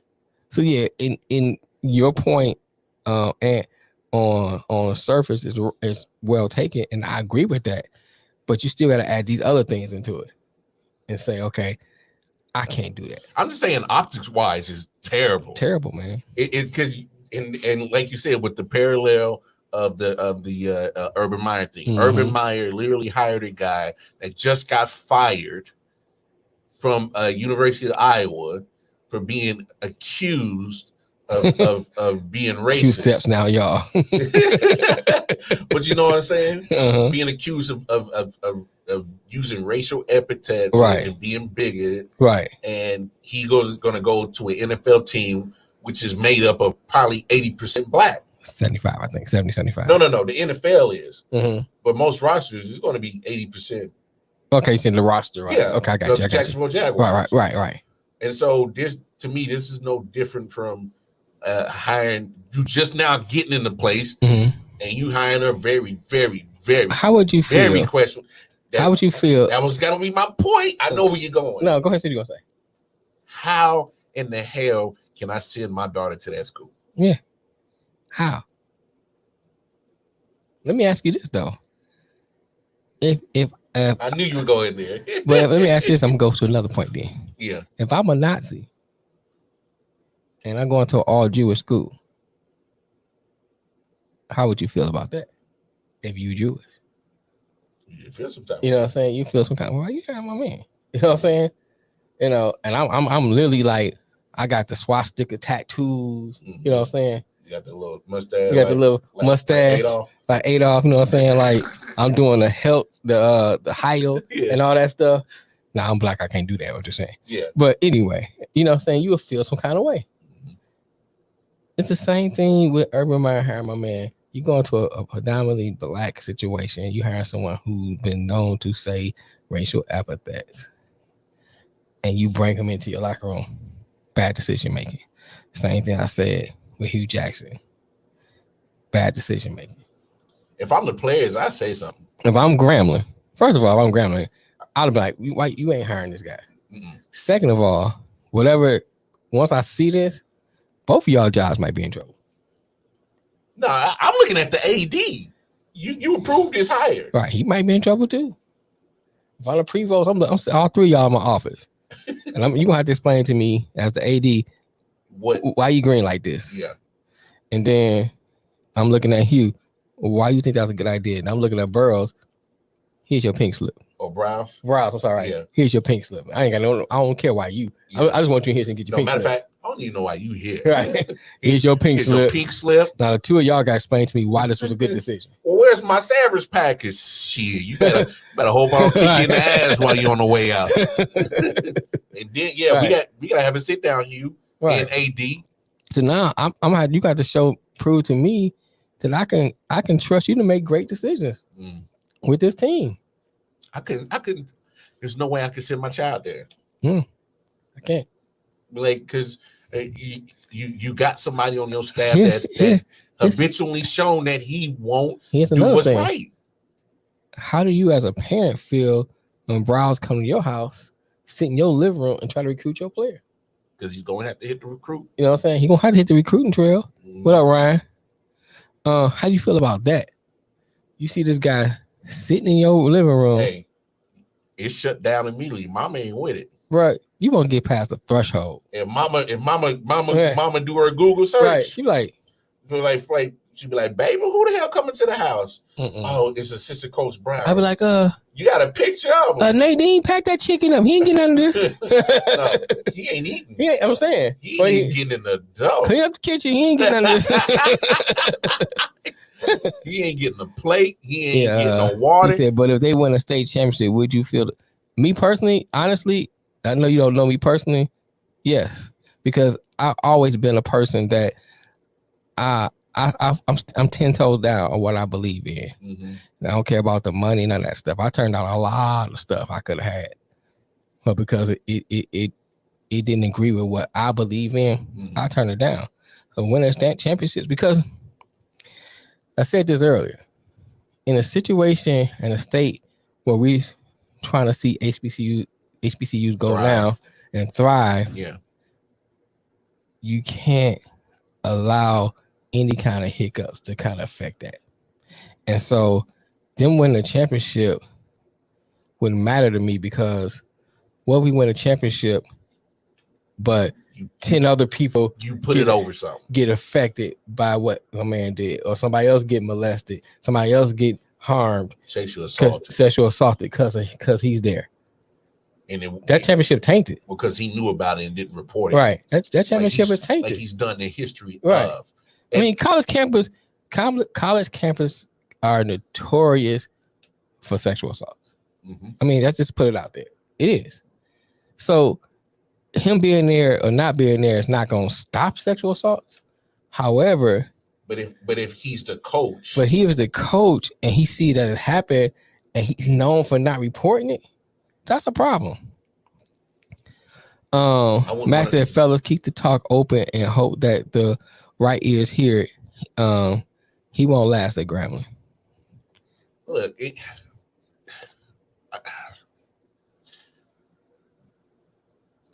So yeah, in your point, and on the surface is well taken, and I agree with that. But you still got to add these other things into it and say, okay, I can't do that. I'm just saying, optics wise, is terrible. Terrible, man. Because and like you said, with the parallel of the Urban Meyer thing, Mm-hmm. Urban Meyer literally hired a guy that just got fired from University of Iowa for being accused of being racist. 2 steps now, y'all. But you know what I'm saying? Uh-huh. Being accused of using racial epithets, right, and being bigoted. Right. And he going to go to an NFL team which is made up of probably 80% black. 75, I think. 70, 75. No. The NFL is. Mm-hmm. But most rosters is going to be 80%. Okay, you said the roster, right? Yeah. Okay, I got you. Jacksonville Jaguars. Right. And so this is no different from hiring. You just now getting in the place, mm-hmm. and you hiring a very, very, very. How would you feel? Very question. How would you feel? That was gonna be my point. I know where you're going. No, go ahead. See what you're gonna say. How in the hell can I send my daughter to that school? Yeah. How? Let me ask you this though. If I knew you were going there. But let me ask you this. I'm gonna go to another point then. Yeah. If I'm a Nazi and I'm going to an all Jewish school, how would you feel about that? If you Jewish, you feel some type. You know what I'm saying? You feel some kind of, well, you got my man. You know what I'm saying? You know, and I'm literally like, I got the swastika tattoos. Mm-hmm. You know what I'm saying? You got the little mustache. You got the little mustache, like Adolf. You know what I'm saying? Like I'm doing the I.O.W. Yeah. and all that stuff. Now I'm black. I can't do that. What you're saying? Yeah. But anyway, you know what I'm saying? You will feel some kind of way. Mm-hmm. It's the same thing with Urban Meyer hiring my man. You go into a predominantly black situation. You hire someone who's been known to say racial epithets, and you bring him into your locker room. Bad decision making. Same thing I said with Hugh Jackson. Bad decision making. If I'm the players, I say something. If I'm Grambling, first of all, if I'm Grambling, I'd be like, "Why you ain't hiring this guy?" Mm-mm. Second of all, once I see this, both of y'all jobs might be in trouble. No, I'm looking at the AD. You approved his hire. Right, he might be in trouble too. If I'm the Prevost, I'm all 3 of y'all in my office. And you gonna have to explain to me as the AD why you green like this. Yeah. And then I'm looking at Hugh. Why you think that was a good idea? And I'm looking at Burroughs. Here's your pink slip. Or Browns? Browns, I'm sorry. Yeah. Here's your pink slip. I don't care why you. Yeah. I just want you here to get your pink matter slip. Matter of fact, I don't even know why you here. Right. Here's your pink slip. Your pink slip. Now the two of y'all got to explain to me why this was a good decision. Well, where's my Savage package? Shit, you better hope I don't kick you in the ass while you're on the way out. And then we gotta have a sit down, you and AD. So now you got to prove to me that I can trust you to make great decisions with this team. I couldn't. There's no way I could send my child there. I can't. Like, because you got somebody on your staff that habitually shown that he won't do what's right. How do you, as a parent, feel when Browns come to your house, sit in your living room, and try to recruit your player? Because he's gonna have to hit the recruit. You know what I'm saying? He's gonna have to hit the recruiting trail. What up, Ryan? How do you feel about that? You see this guy sitting in your living room. Hey, it's shut down immediately. Mama ain't with it. Right. You won't get past the threshold. If mama do her Google search, right. She'd be like, baby, who the hell coming to the house? Oh, it's assistant coach Brown. I'd be like, you got a picture of him. Nadine, pack that chicken up. He ain't getting none of this. No, he ain't eating. I'm saying. He ain't getting in the dough. Clean up the kitchen. He ain't getting none of this. He ain't getting a plate. He ain't getting no water. He said, but if they win a state championship, would you feel me personally, honestly, I know you don't know me personally. Yes. Because I've always been a person that I'm 10 toes down on what I believe in. Mm-hmm. I don't care about the money, none of that stuff. I turned out a lot of stuff I could have had. But because it didn't agree with what I believe in, I turned it down. So winning state championships, because I said this earlier, in a situation in a state where we trying to see HBCUs go down and thrive, you can't allow any kind of hiccups to kind of affect that. And so them winning the championship wouldn't matter to me, because what if we win a championship, but 10 other people get affected by what a man did, or somebody else get molested, somebody else get harmed, sexual assaulted because he's there. And that championship tainted because he knew about it and didn't report it. Right. That championship is tainted. Like he's done the history of. I mean, college campus are notorious for sexual assaults. Mm-hmm. I mean, let's just put it out there. It is. So him being there or not being there is not going to stop sexual assaults. However, but if he's the coach, but he was the coach and he sees that it happened and he's known for not reporting it, that's a problem. Matt said, fellas, keep the talk open and hope that the right ears hear it. He won't last at Grambling. Look,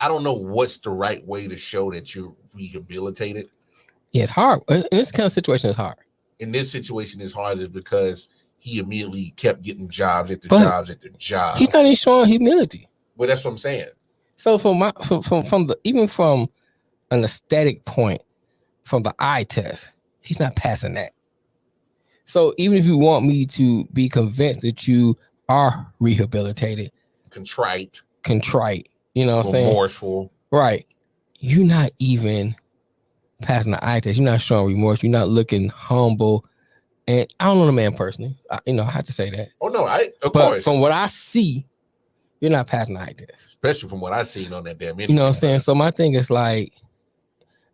I don't know what's the right way to show that you're rehabilitated. Yeah, it's hard. In this kind of situation, it's hard. In this situation, it's hard is because he immediately kept getting jobs after jobs after jobs. He's not even showing humility. Well, that's what I'm saying. So from an aesthetic point, from the eye test, he's not passing that. So even if you want me to be convinced that you are rehabilitated, contrite, you know what I'm saying? Remorseful. Right. You're not even passing the eye test. You're not showing remorse. You're not looking humble. And I don't know the man personally. I have to say that. Oh, no, of course. From what I see, you're not passing the eye test. Especially from what I seen on that damn interview. You know what I'm saying? So my thing is like,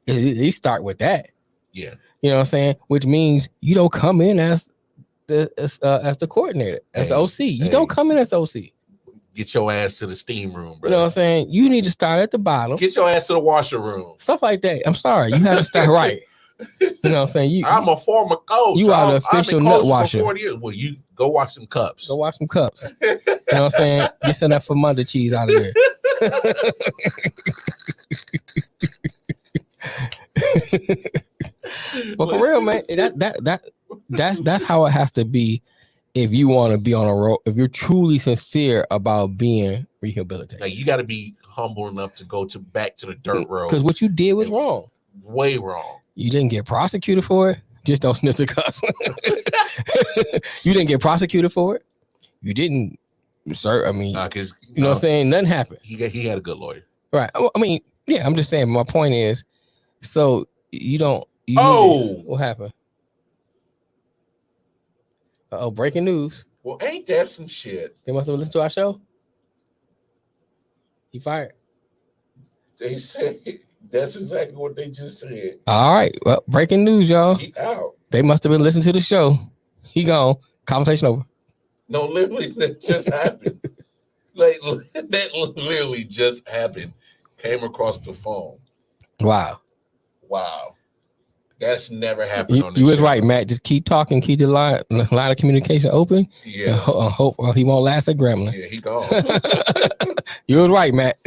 at least start with that. Yeah. You know what I'm saying? Which means you don't come in as the coordinator, as the OC. You don't come in as OC. Get your ass to the steam room, bro. You know what I'm saying? You need to start at the bottom. Get your ass to the washer room. Stuff like that. I'm sorry. You have to start right. You know what I'm saying? I'm a former coach. You are the official nut washer. For 40 years. Well, you go wash some cups. Go wash some cups. You know what I'm saying? Get some of that Famunda cheese out of there. But for real, man, that's how it has to be if you want to be on a road. If you're truly sincere about being rehabilitated, like you got to be humble enough to go back to the dirt road. Because what you did was wrong, way wrong. You didn't get prosecuted for it. Just don't sniff the cuss. You didn't get prosecuted for it. You didn't, sir. I mean, because you know what I'm saying? Nothing happened. He had a good lawyer. Right. I mean, yeah, I'm just saying. My point is, so you don't. You what happened? Breaking news. Well, ain't that some shit? They must have listened to our show. He fired. They say that's exactly what they just said. All right. Well, breaking news, y'all. He out. They must have been listening to the show. He gone. Conversation over. No, literally, that just happened. Like that literally just happened. Came across the phone. Wow. That's never happened on this You was show. right, Matt. Just keep talking, keep the line of communication open. Yeah. And hope he won't last at Gremlin. Yeah, he gone. You was right, Matt.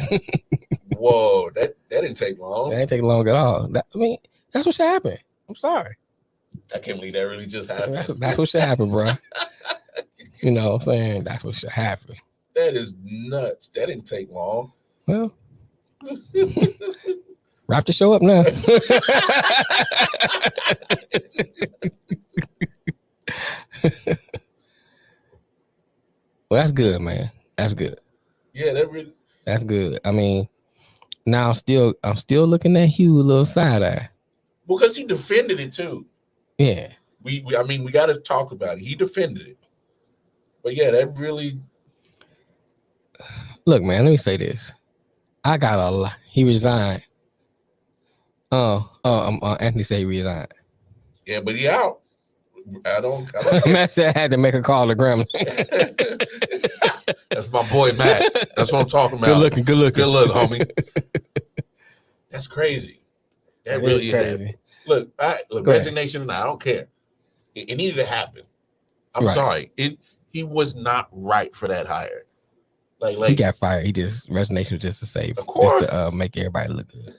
Whoa, that didn't take long. That didn't take long at all. That's what should happen. I'm sorry. I can't believe that really just happened. That's what should happen, bro. You know what I'm saying? That's what should happen. That is nuts. That didn't take long. Well, wrap the show up now. Well, that's good, man. That's good. Yeah, that's good. I mean, now I'm still looking at Hugh a little side eye. Because he defended it too. Yeah. We got to talk about it. He defended it. But yeah, that really. Look, man, let me say this. I got a lot. He resigned. Anthony said he resigned. Yeah, but he out. I don't Matt said I had to make a call to Graham. That's my boy Matt. That's what I'm talking about. Good looking. Good look, homie. That's crazy. That really is crazy. Look, resignation. I don't care. It needed to happen. I'm sorry. He was not right for that hire. Like he got fired. Resignation was just to save, just to make everybody look good.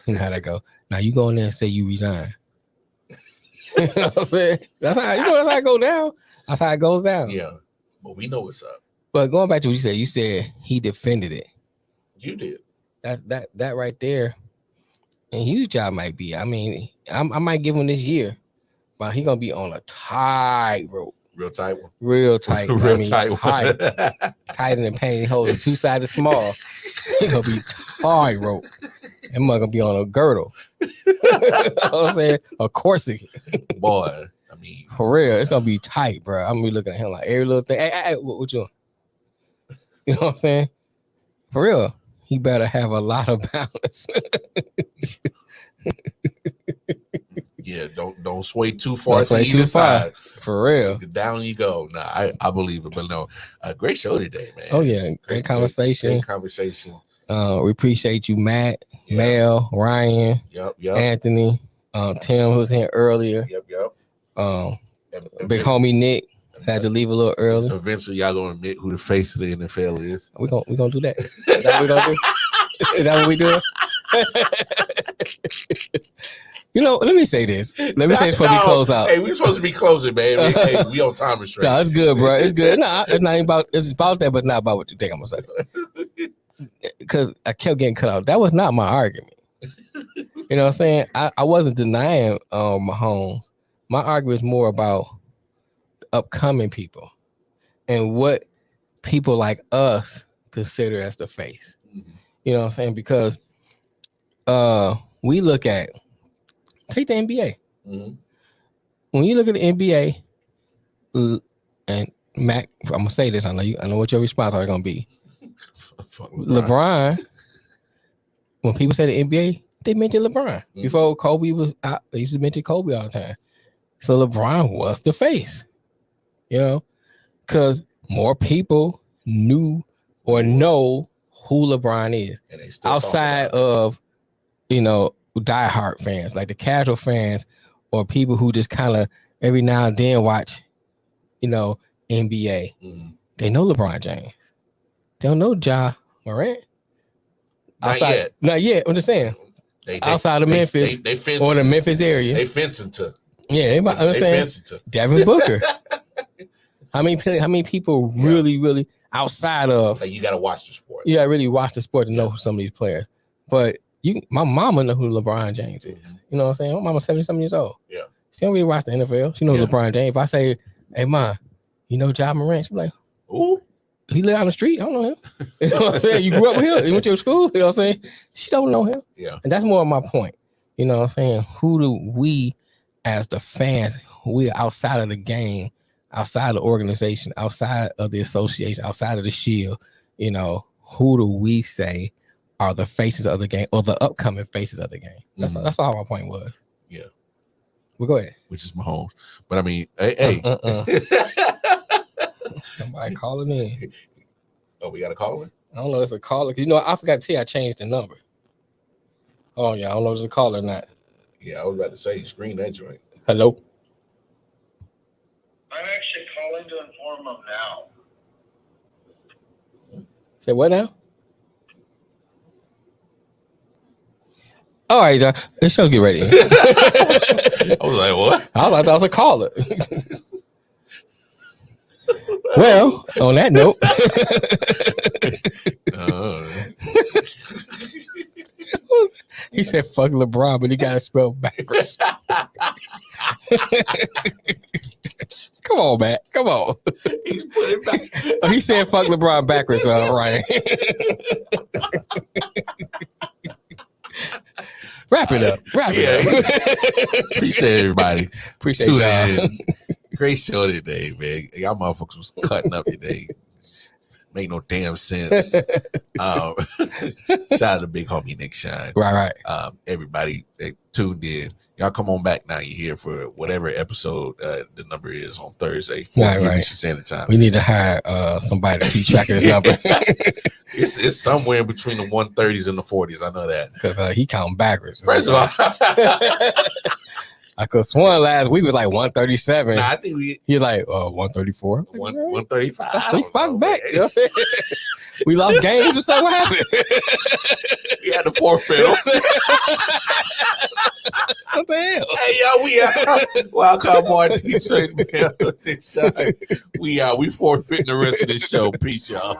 You know how that go. Now you go in there and say you resign. You know what I'm saying? That's how it go down. That's how it goes down. Yeah, but we know what's up. But going back to what you said he defended it. You did. That right there. And Hugh's job might be. I mean, I might give him this year, but he gonna be on a tight rope. Real tight one. Real tight. Tight. Tighter than pantyhose. Two sided small. He gonna be tight rope. That mug gonna be on a girdle. You know what I'm saying? A corset. Boy, I mean, for real, it's gonna be tight, bro. I'm gonna be looking at him like every little thing. Hey, what you doing? You know what I'm saying? For real, he better have a lot of balance. Yeah, don't sway too far to either side. For real. Down you go. Nah, I believe it, but no. Great show today, man. Oh yeah, great conversation. Great conversation. We appreciate you, Matt, Mel, Ryan, Anthony, Tim, who was here earlier. Big homie Nick had to leave a little early. Eventually, y'all gonna admit who the face of the NFL is. We gonna do that. Is that what we gonna do? Is that what we do? You know, let me say this. Let me say this before we close out. Hey, we supposed to be closing, man. We on time restraint. No, it's good, bro. It's good. No, it's not about. It's about that, but it's not about what you think I'm gonna say. Because I kept getting cut out. That was not my argument. You know what I'm saying? I wasn't denying Mahomes. My argument is more about upcoming people and what people like us consider as the face. Mm-hmm. You know what I'm saying? Because we look at, take the NBA. Mm-hmm. When you look at the NBA, and Mac, I'm gonna say this. I know what your response are gonna be. LeBron. When people say the NBA, they mention LeBron. Mm-hmm. Before Kobe was out, they used to mention Kobe all the time. So LeBron was the face, you know, because more people knew or know who LeBron is. And they still outside of, you know, diehard fans, like the casual fans or people who just kind of every now and then watch, you know, NBA. Mm-hmm. They know LeBron James. They don't know Ja Morant. Not yet. I'm just saying. Outside of Memphis they or the Memphis area. They fencing to. Yeah, they fencing to. Devin Booker. How many people really outside of like you gotta watch the sport. You gotta really watch the sport to know some of these players. But My mama know who LeBron James is. You know what I'm saying? My mama's 70-something years old. Yeah. She don't really watch the NFL. She knows Yeah. LeBron James. If I say, hey, Ma, you know Ja Morant? She's like, Ooh. He live on the street. I don't know him. You know what I'm saying? You grew up with him. You went to your school. You know what I'm saying? She don't know him. Yeah. And that's more of my point. You know what I'm saying? Who do we, as the fans, we are outside of the game, outside of the organization, outside of the association, outside of the shield, you know, who do we say are the faces of the game or the upcoming faces of the game? That's all my point was. Yeah. Well, go ahead. Which is Mahomes. But I mean, hey. Somebody calling in. Oh, we got a caller? I don't know if it's a caller. You know, I forgot to tell you I changed the number. Oh, yeah. I don't know if it's a caller or not. Yeah, I was about to say, screen that joint. Hello? I'm actually calling to inform them now. Say what now? All right, John. The show get ready. I was like, what? I was like, that was a caller. Well, on that note, he said "fuck LeBron," but he got it spelled backwards. Come on, Matt. Come on. He's putting back. Oh, he said "fuck LeBron" backwards, Ryan. Wrap it up. Appreciate everybody. Appreciate y'all. Great show today, man. Y'all motherfuckers was cutting up today. Make no damn sense. Shout out to big homie Nick Shine. Right. Everybody that tuned in. Y'all come on back now. You're here for whatever episode the number is on Thursday. Right. Standard Time. We need to hire somebody to keep track of his number. It's somewhere in between the 130s and the 40s. I know that. Because he counting backwards. First of all. I could sworn last week was like 137. Nah, I think he's like 134. 135. 3 spots back. You know what I'm saying? We lost games or something. What happened? We had to forfeit. What the hell? Hey, yo, we out. Welcome on Detroit. We forfeiting the rest of this show. Peace, y'all.